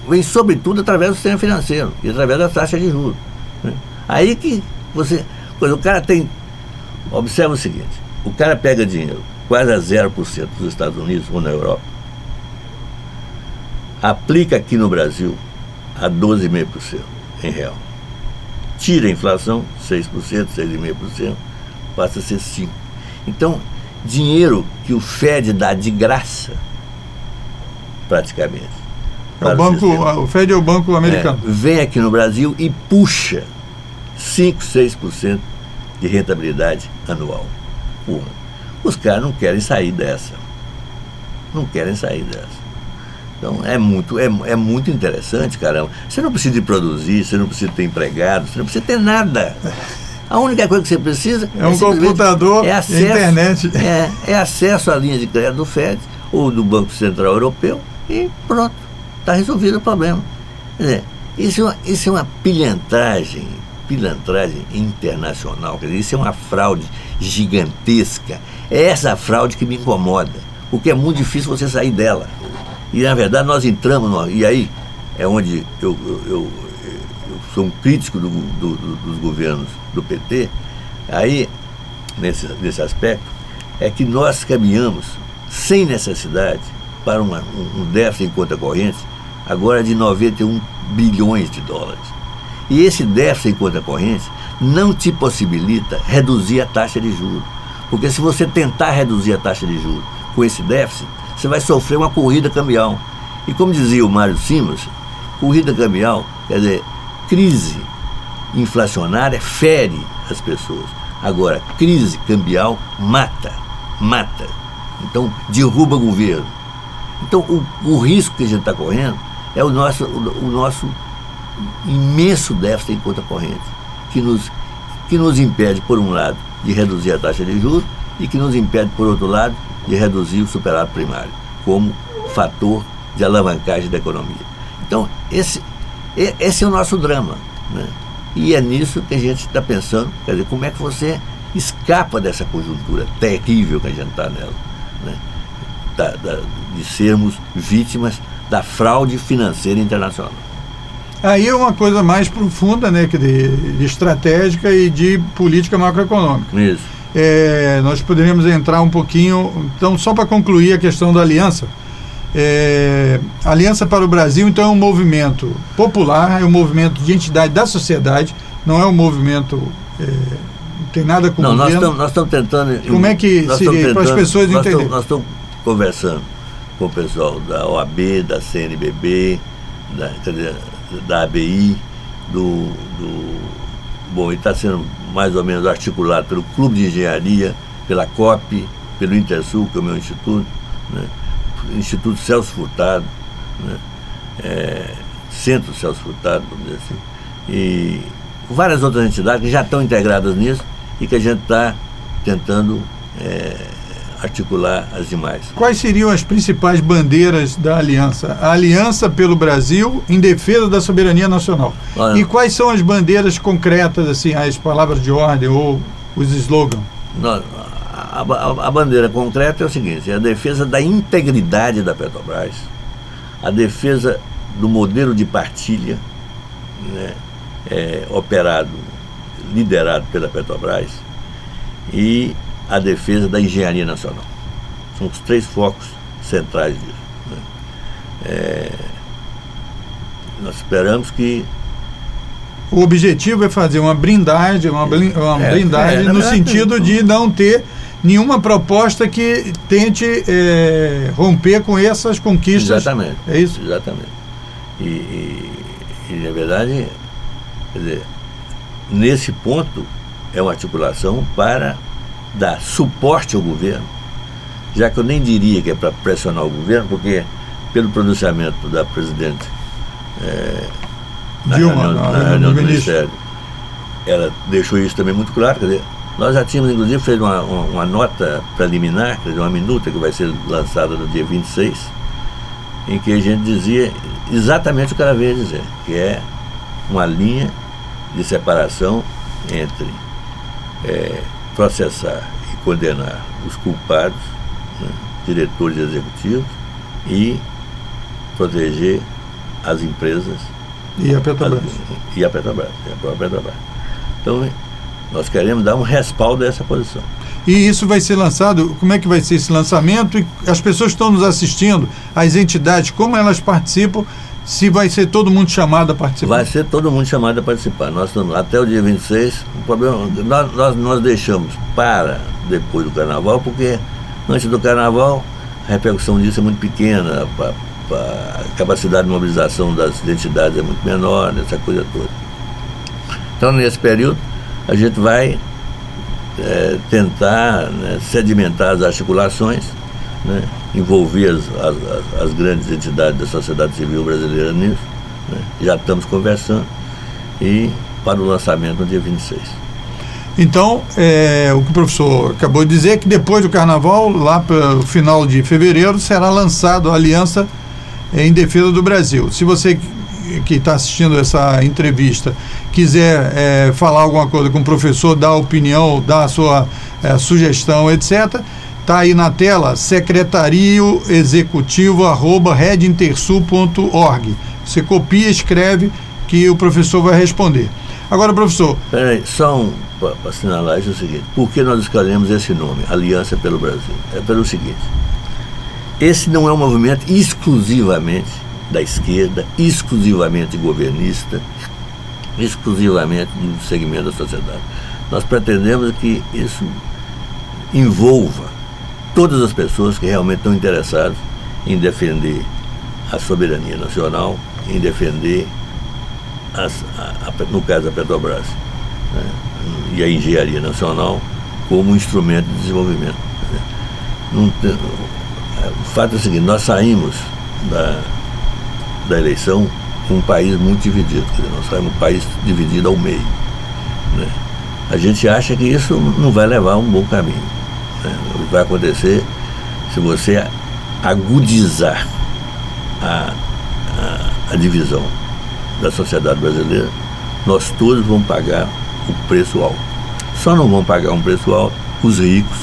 vem sobretudo através do sistema financeiro e através da taxa de juros. Né? Aí que o cara tem... Observa o seguinte, o cara pega dinheiro quase a 0% dos Estados Unidos ou na Europa, aplica aqui no Brasil a 12,5% em real. Tira a inflação, 6%, 6,5%, passa a ser 5%. Então, dinheiro que o Fed dá de graça, praticamente. O Fed é o banco americano. Vem aqui no Brasil e puxa 5%, 6% de rentabilidade anual. Os caras não querem sair dessa. Então é muito interessante, caramba. Você não precisa de produzir, você não precisa ter empregado, você não precisa ter nada. A única coisa que você precisa é um computador e internet. É acesso à linha de crédito do FED ou do Banco Central Europeu e pronto, está resolvido o problema. Quer dizer, isso é uma pilantragem internacional, quer dizer, isso é uma fraude gigantesca. É essa fraude que me incomoda, porque é muito difícil você sair dela. E, na verdade, nós entramos, e aí é onde eu sou um crítico dos governos do PT, aí, nesse aspecto, é que nós caminhamos, sem necessidade, para um déficit em conta corrente, agora de 91 bilhões de dólares. E esse déficit em conta corrente não te possibilita reduzir a taxa de juros. Porque se você tentar reduzir a taxa de juros com esse déficit, você vai sofrer uma corrida cambial. E como dizia o Mário Simas, corrida cambial, quer dizer, crise inflacionária fere as pessoas. Agora, crise cambial mata. Então, derruba o governo. Então, o risco que a gente está correndo é o nosso imenso déficit em conta corrente, que nos impede, por um lado, de reduzir a taxa de juros e que nos impede, por outro lado, de reduzir o superávit primário, como fator de alavancagem da economia. Então, esse é o nosso drama, né? E é nisso que a gente está pensando, quer dizer, como é que você escapa dessa conjuntura terrível que a gente está nela, né? De sermos vítimas da fraude financeira internacional. Aí é uma coisa mais profunda, né, de estratégica e de política macroeconômica. Isso. Nós poderíamos entrar um pouquinho, então, só para concluir a questão da aliança. Aliança para o Brasil, então, é um movimento popular, é um movimento de entidade da sociedade, não é um movimento, não tem nada com o governo. Nós estamos tentando... Como é que seria, para as pessoas entenderem? Nós estamos conversando com o pessoal da OAB, da CNBB, da ABI, bom, e está sendo mais ou menos articulado pelo Clube de Engenharia, pela COP, pelo Intersul, que é o meu instituto, né? Instituto Celso Furtado, né? Centro Celso Furtado, vamos dizer assim, e várias outras entidades que já estão integradas nisso e que a gente está tentando articular as demais. Quais seriam as principais bandeiras da aliança? A Aliança pelo Brasil em defesa da soberania nacional. E quais são as bandeiras concretas, assim, as palavras de ordem ou os slogans? A bandeira concreta é o seguinte: é a defesa da integridade da Petrobras, a defesa do modelo de partilha, né, liderado pela Petrobras, e a defesa da engenharia nacional. São os três focos centrais disso, né? Nós esperamos que... O objetivo é fazer uma blindagem, no sentido de não ter nenhuma proposta que tente romper com essas conquistas. Exatamente. É isso? Exatamente. E na verdade, quer dizer, nesse ponto é uma articulação para dar suporte ao governo, já que eu nem diria que é para pressionar o governo, porque pelo pronunciamento da presidente Dilma, na reunião do Ministério, ela deixou isso também muito claro. Quer dizer, nós já tínhamos inclusive feito uma nota preliminar, quer dizer, uma minuta que vai ser lançada no dia 26, em que a gente dizia exatamente o que ela veio dizer, que é uma linha de separação entre processar e condenar os culpados, né, diretores executivos, e proteger as empresas e a Petrobras. E a própria Petrobras. Então, nós queremos dar um respaldo a essa posição. E isso vai ser lançado, como é que vai ser esse lançamento? E as pessoas que estão nos assistindo, as entidades, como elas participam, se vai ser todo mundo chamado a participar? Vai ser todo mundo chamado a participar. Nós estamos até o dia 26, o problema, nós deixamos para depois do Carnaval, porque antes do Carnaval a repercussão disso é muito pequena, a capacidade de mobilização das entidades é muito menor, essa coisa toda. Então, nesse período, a gente vai tentar, né, sedimentar as articulações, né, envolver as grandes entidades da sociedade civil brasileira nisso, né. Já estamos conversando, e para o lançamento no dia 26. Então, o que o professor acabou de dizer é que depois do Carnaval, lá para o final de fevereiro, será lançado a Aliança em Defesa do Brasil. Se você que está assistindo essa entrevista quiser falar alguma coisa com o professor, dar opinião, dar a sua sugestão, etc., está aí na tela, secretarioexecutivo@redintersul.org. Você copia, escreve, que o professor vai responder. Agora, professor... Peraí, só para assinalar isso é o seguinte: por que nós escolhemos esse nome, Aliança pelo Brasil? É pelo seguinte: esse não é um movimento exclusivamente da esquerda, exclusivamente governista, exclusivamente do segmento da sociedade. Nós pretendemos que isso envolva todas as pessoas que realmente estão interessadas em defender a soberania nacional, em defender, no caso da Petrobras, né, e a engenharia nacional como instrumento de desenvolvimento. O fato é o seguinte: nós saímos da eleição com um país muito dividido, quer dizer, nós saímos um país dividido ao meio, né? A gente acha que isso não vai levar a um bom caminho, né? O que vai acontecer se você agudizar a divisão da sociedade brasileira, nós todos vamos pagar o preço alto. Só não vão pagar um preço alto os ricos,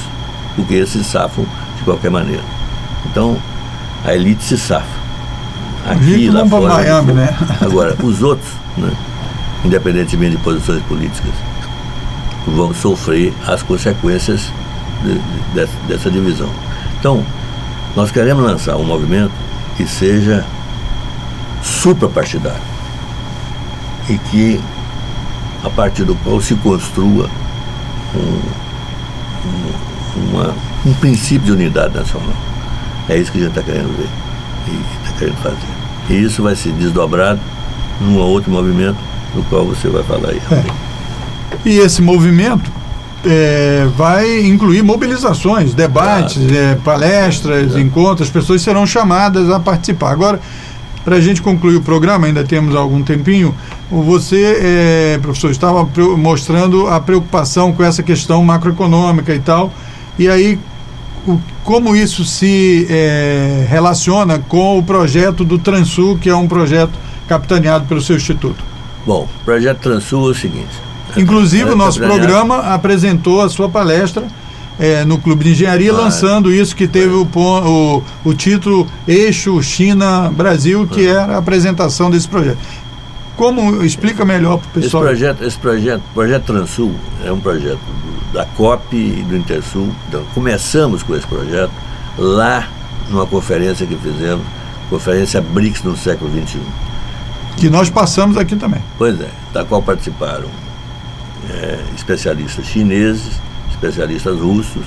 porque esses se safam de qualquer maneira. Então, a elite se safa. Aqui, lá fora, Miami, né? Agora, os outros, né, independentemente de posições políticas, vão sofrer as consequências dessa divisão. Então, nós queremos lançar um movimento que seja suprapartidário e que, a partir do qual se construa um princípio de unidade nacional. É isso que a gente está querendo ver e está querendo fazer. E isso vai ser desdobrado num outro movimento, do qual você vai falar aí. E esse movimento vai incluir mobilizações, debates, palestras, encontros, as pessoas serão chamadas a participar. Agora, para a gente concluir o programa, ainda temos algum tempinho, você, professor, estava mostrando a preocupação com essa questão macroeconômica e tal, e aí como isso se relaciona com o projeto do Transul, que é um projeto capitaneado pelo seu instituto? Bom, o projeto Transul é o seguinte... Inclusive, o nosso programa apresentou a sua palestra no Clube de Engenharia, lançando isso, que teve o título Eixo China-Brasil, que era a apresentação desse projeto. Como explica melhor para o pessoal? Esse projeto Transul é um projeto da COP e do Intersul. Então, começamos com esse projeto lá numa conferência que fizemos, Conferência BRICS no século XXI. Que nós passamos aqui também. Pois é, da qual participaram especialistas chineses, especialistas russos,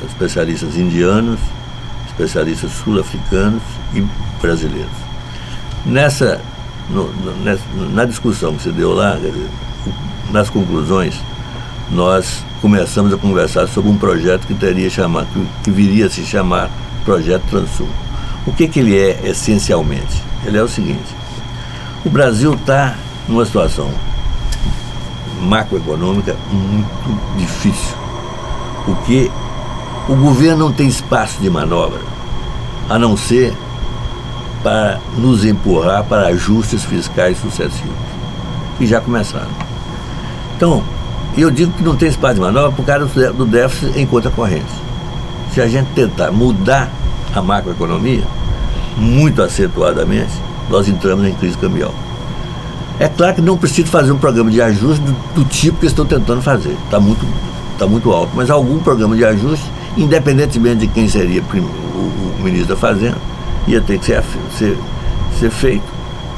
especialistas indianos, especialistas sul-africanos e brasileiros. Na discussão que se deu lá, nas conclusões, nós começamos a conversar sobre um projeto que viria a se chamar Projeto Transul. O que ele é essencialmente? Ele é o seguinte: o Brasil está numa situação macroeconômica muito difícil, porque o governo não tem espaço de manobra, a não ser para nos empurrar para ajustes fiscais sucessivos, que já começaram. Então, eu digo que não tem espaço de manobra por causa do déficit em conta corrente. Se a gente tentar mudar a macroeconomia muito acentuadamente, nós entramos em crise cambial. É claro que não precisa fazer um programa de ajuste do tipo que estão tentando fazer. Está muito alto, mas algum programa de ajuste, independentemente de quem seria o ministro da Fazenda, ia ter que ser feito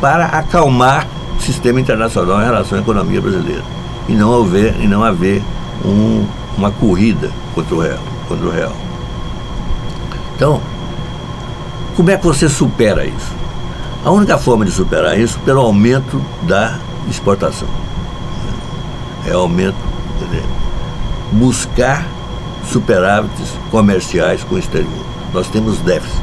para acalmar o sistema internacional em relação à economia brasileira e não haver uma corrida contra o real. Então, como é que você supera isso? A única forma de superar isso é pelo aumento da exportação. Buscar superávites comerciais com o exterior. Nós temos déficit.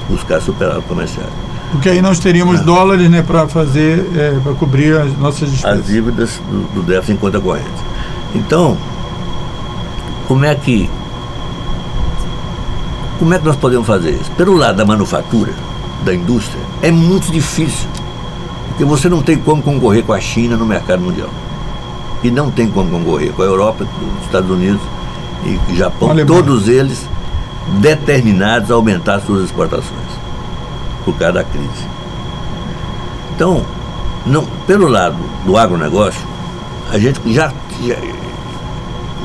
Buscar superávites comerciais. Porque aí nós teríamos dólares, né, para fazer, para cobrir as nossas despesas. As dívidas do déficit em conta corrente. Então, como é que nós podemos fazer isso? Pelo lado da manufatura, da indústria, é muito difícil, porque você não tem como concorrer com a China no mercado mundial, e não tem como concorrer com a Europa, os Estados Unidos e Japão, todos eles determinados a aumentar suas exportações por causa da crise. Então, pelo lado do agronegócio, a gente já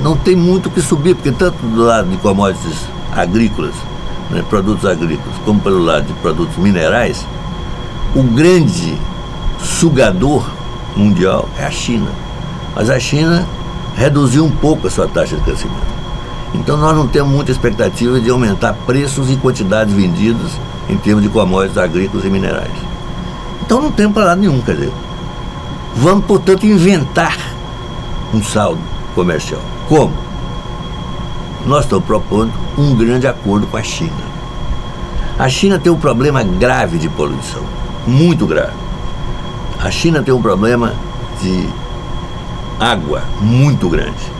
não tem muito o que subir, porque tanto do lado de commodities agrícolas, né, produtos agrícolas, como pelo lado de produtos minerais, o grande sugador mundial é a China. Mas a China reduziu um pouco a sua taxa de crescimento. Então nós não temos muita expectativa de aumentar preços e quantidades vendidas em termos de commodities agrícolas e minerais. Então não temos para lado nenhum, quer dizer. Vamos, portanto, inventar um saldo comercial. Como? Nós estamos propondo um grande acordo com a China. A China tem um problema grave de poluição, muito grave. A China tem um problema de água muito grande.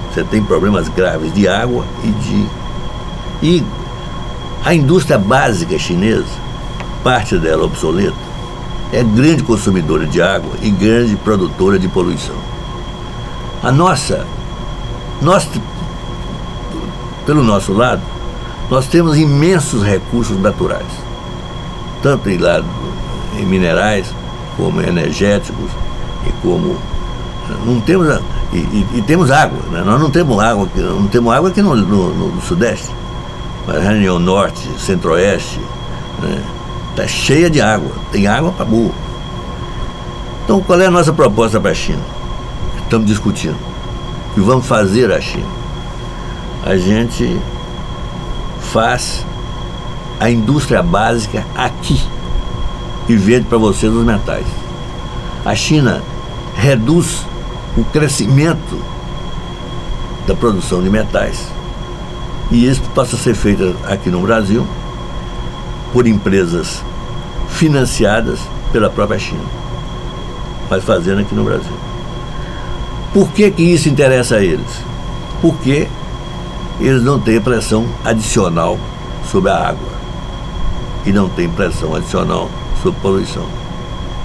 Você tem problemas graves de água e a indústria básica chinesa, parte dela obsoleta, é grande consumidora de água e grande produtora de poluição. Nós, pelo nosso lado, nós temos imensos recursos naturais, tanto em minerais, como energéticos, e como não temos e temos água, né? Nós não temos água aqui no Sudeste, mas a região Norte, Centro-Oeste, né? Está cheia de água, tem água para burro. Então, qual é a nossa proposta para a China? Estamos discutindo o que vamos fazer a China. A gente faz a indústria básica aqui e vende para vocês os metais. A China reduz o crescimento da produção de metais e isso passa a ser feito aqui no Brasil por empresas financiadas pela própria China, mas fazendo aqui no Brasil. Por que isso interessa a eles? Porque eles não têm pressão adicional sobre a água e não têm pressão adicional sobre poluição.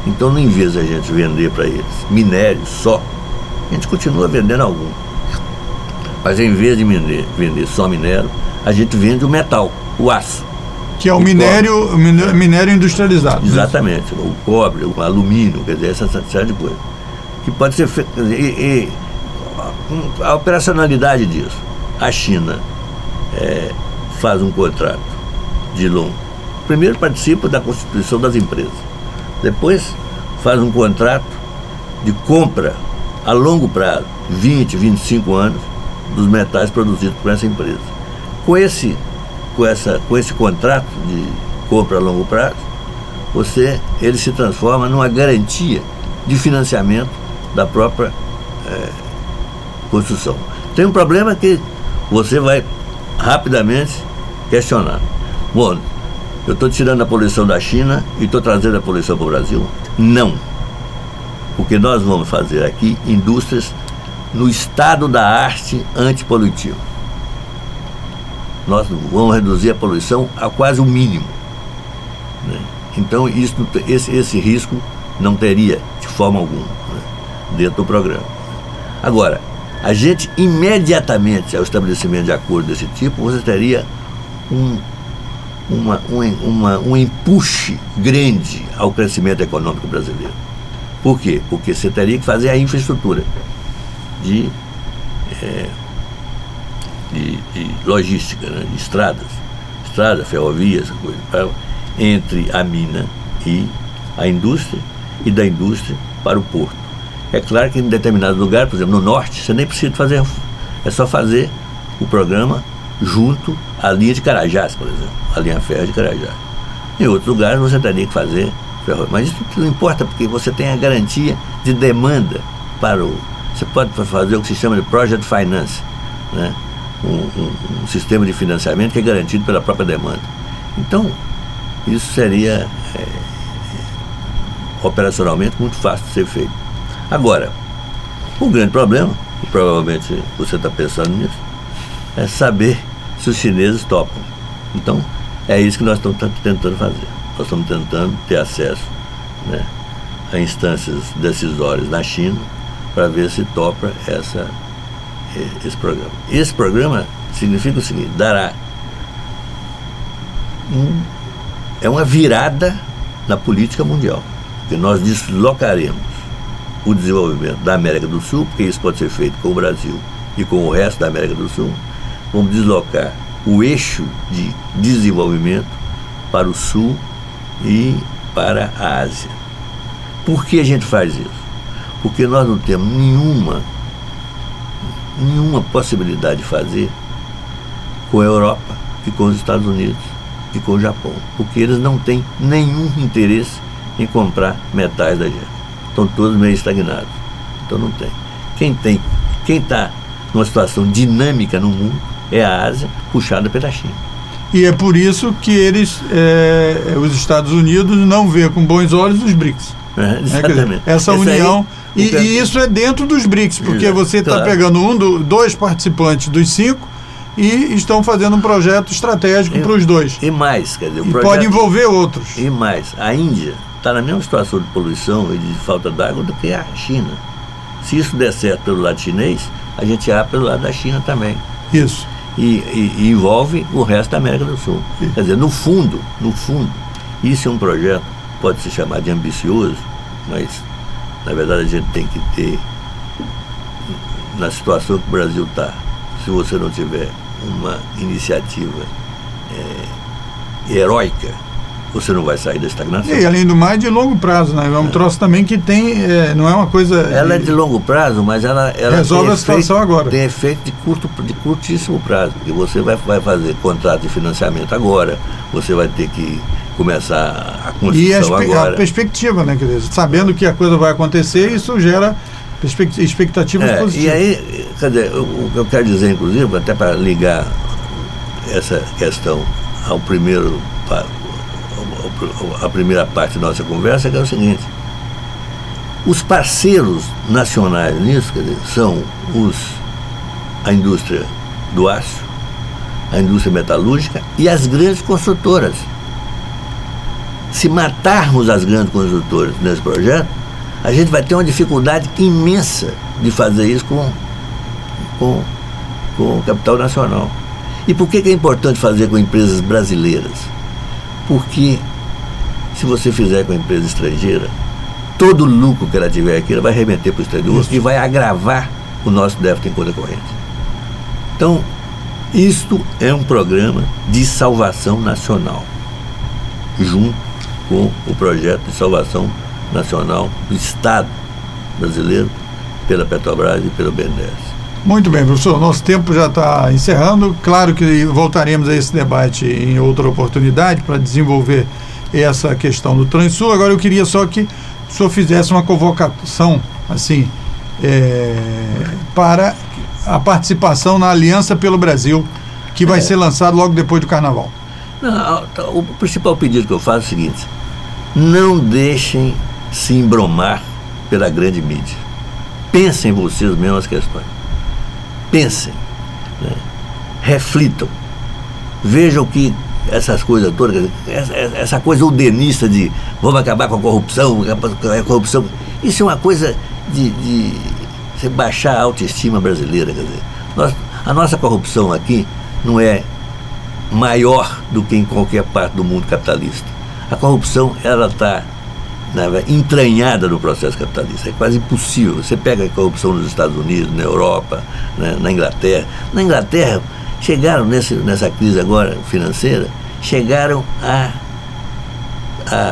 Então, em vez de a gente vender para eles minério só, a gente continua vendendo algum. Mas em vez de vender só minério, a gente vende o metal, o aço. Que é o minério industrializado. Exatamente, o cobre, o alumínio, quer dizer, essa série de coisas. Que pode ser feito. A operacionalidade disso. A China faz um contrato de longo. Primeiro participa da constituição das empresas. Depois faz um contrato de compra a longo prazo, 20, 25 anos, dos metais produzidos por essa empresa. Com esse contrato de compra a longo prazo, ele se transforma numa garantia de financiamento da própria construção. Tem um problema que você vai rapidamente questionar. Bom, eu estou tirando a poluição da China e estou trazendo a poluição para o Brasil? Não. Porque nós vamos fazer aqui indústrias no estado da arte antipolutiva. Nós vamos reduzir a poluição a quase o mínimo, né? Então esse risco não teria de forma alguma, né, dentro do programa. Agora, a gente imediatamente ao estabelecimento de acordo desse tipo, você teria um empuxe grande ao crescimento econômico brasileiro. Por quê? Porque você teria que fazer a infraestrutura de logística, né? De estradas, ferrovias, coisa, entre a mina e a indústria, e da indústria para o porto. É claro que em determinados lugares, por exemplo, no norte, você nem precisa fazer, é só fazer o programa junto à linha de Carajás, por exemplo, a linha férrea de Carajás. Em outros lugares você teria que fazer ferrovia, mas isso não importa, porque você tem a garantia de demanda para você pode fazer o que se chama de Project Finance, né? Um sistema de financiamento que é garantido pela própria demanda. Então, isso seria operacionalmente muito fácil de ser feito. Agora, o grande problema, e provavelmente você está pensando nisso, é saber se os chineses topam. Então, é isso que nós estamos tentando fazer. Nós estamos tentando ter acesso, né, a instâncias decisórias na China para ver se topa esse programa. Esse programa significa o seguinte: dará uma virada na política mundial, porque nós deslocaremos o desenvolvimento da América do Sul, porque isso pode ser feito com o Brasil e com o resto da América do Sul. Vamos deslocar o eixo de desenvolvimento para o Sul e para a Ásia. Por que a gente faz isso? Porque nós não temos nenhuma possibilidade de fazer com a Europa e com os Estados Unidos, e com o Japão, porque eles não têm nenhum interesse em comprar metais da gente. Estão todos meio estagnados. Então não tem. Quem está numa situação dinâmica no mundo é a Ásia, puxada pela China. E é por isso que os Estados Unidos não vê com bons olhos os BRICS. Exatamente. Essa união, e isso é dentro dos BRICS, porque você está pegando dois participantes dos 5 e estão fazendo um projeto estratégico para os dois. E mais, quer dizer, e pode envolver outros. E mais, a Índia está na mesma situação de poluição e de falta d'água do que a China. Se isso der certo pelo lado chinês, a gente abre pelo lado da China também. Isso. E envolve o resto da América do Sul. Quer dizer, no fundo, isso é um projeto, pode se chamar de ambicioso, mas na verdade a gente tem que ter, na situação que o Brasil está, se você não tiver uma iniciativa heróica, você não vai sair da estagnação. E além do mais, de longo prazo, né? É um troço também que tem, não é uma coisa... Ela é de longo prazo, mas ela resolve a situação agora. Tem efeito de curtíssimo prazo, porque você vai fazer contrato de financiamento agora, você vai ter que começar a construção agora. A perspectiva, né, quer dizer, sabendo que a coisa vai acontecer, isso gera expectativas positivas. E aí, quer dizer, o que eu quero dizer, inclusive, até para ligar essa questão ao a primeira parte da nossa conversa, que é o seguinte: os parceiros nacionais nisso, quer dizer, são a indústria do aço, a indústria metalúrgica e as grandes construtoras. Se matarmos as grandes construtoras nesse projeto, a gente vai ter uma dificuldade imensa de fazer isso com o capital nacional. E por que é importante fazer com empresas brasileiras? Porque se você fizer com a empresa estrangeira, todo o lucro que ela tiver aqui, ela vai remeter para o exterior e vai agravar o nosso déficit em conta corrente. Então, isto é um programa de salvação nacional, junto com o projeto de salvação nacional do Estado brasileiro, pela Petrobras e pelo BNDES. Muito bem, professor, nosso tempo já está encerrando. Claro que voltaremos a esse debate em outra oportunidade para desenvolver essa questão do Transul. Agora eu queria só que o senhor fizesse uma convocação assim, para a participação na Aliança pelo Brasil, que vai ser lançado logo depois do Carnaval. Não, o principal pedido que eu faço é o seguinte: não deixem se embromar pela grande mídia. Pensem vocês mesmos as questões. Pensem, né? Reflitam, vejam que essas coisas todas, essa coisa udenista de vamos acabar com a corrupção, isso é uma coisa de você baixar a autoestima brasileira. Quer dizer, a nossa corrupção aqui não é maior do que em qualquer parte do mundo capitalista. A corrupção, ela está entranhada no processo capitalista. É quase impossível. Você pega a corrupção nos Estados Unidos, na Europa, né, na Inglaterra. Na Inglaterra, chegaram nessa crise agora financeira, chegaram a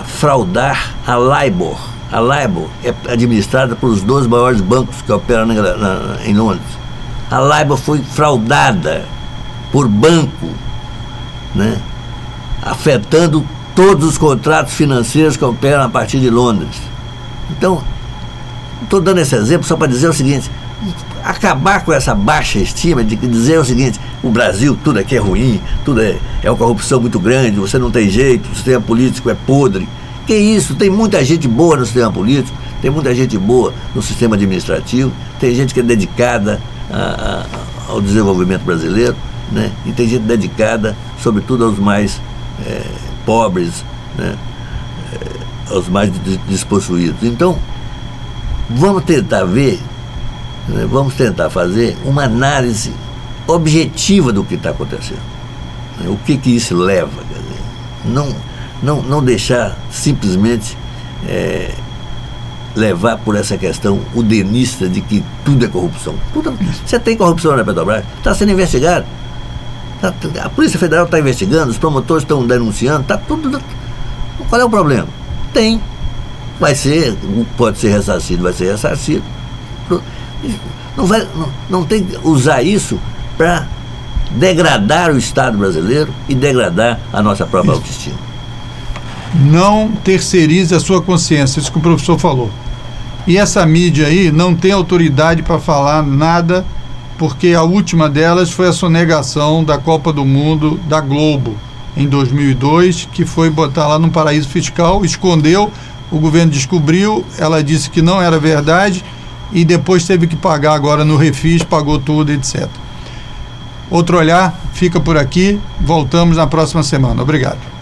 fraudar a LIBOR. A LIBOR é administrada pelos 2 maiores bancos que operam em Londres. A LIBOR foi fraudada por banco, né, afetando todos os contratos financeiros que operam a partir de Londres. Então, estou dando esse exemplo só para dizer o seguinte: acabar com essa baixa estima, de dizer o seguinte: o Brasil, tudo aqui é ruim, tudo é uma corrupção muito grande, você não tem jeito, o sistema político é podre. Que isso? Tem muita gente boa no sistema político, tem muita gente boa no sistema administrativo, tem gente que é dedicada ao desenvolvimento brasileiro, né? E tem gente dedicada, sobretudo, aos mais pobres, né? Aos mais despossuídos. Então, vamos tentar ver, né? Vamos tentar fazer uma análise objetiva do que está acontecendo, né? O que isso leva, quer dizer, não deixar simplesmente levar por essa questão udenista de que tudo é corrupção. Você tem corrupção na Petrobras, está sendo investigado. A Polícia Federal está investigando, os promotores estão denunciando, está tudo. Qual é o problema? Tem. Pode ser ressarcido, vai ser ressarcido. Não tem que usar isso para degradar o Estado brasileiro e degradar a nossa própria autoestima. Não terceirize a sua consciência, isso que o professor falou. E essa mídia aí não tem autoridade para falar nada, porque a última delas foi a sonegação da Copa do Mundo da Globo, em 2002, que foi botar lá num paraíso fiscal, escondeu, o governo descobriu, ela disse que não era verdade e depois teve que pagar agora no Refis, pagou tudo, etc. Outro Olhar fica por aqui, voltamos na próxima semana. Obrigado.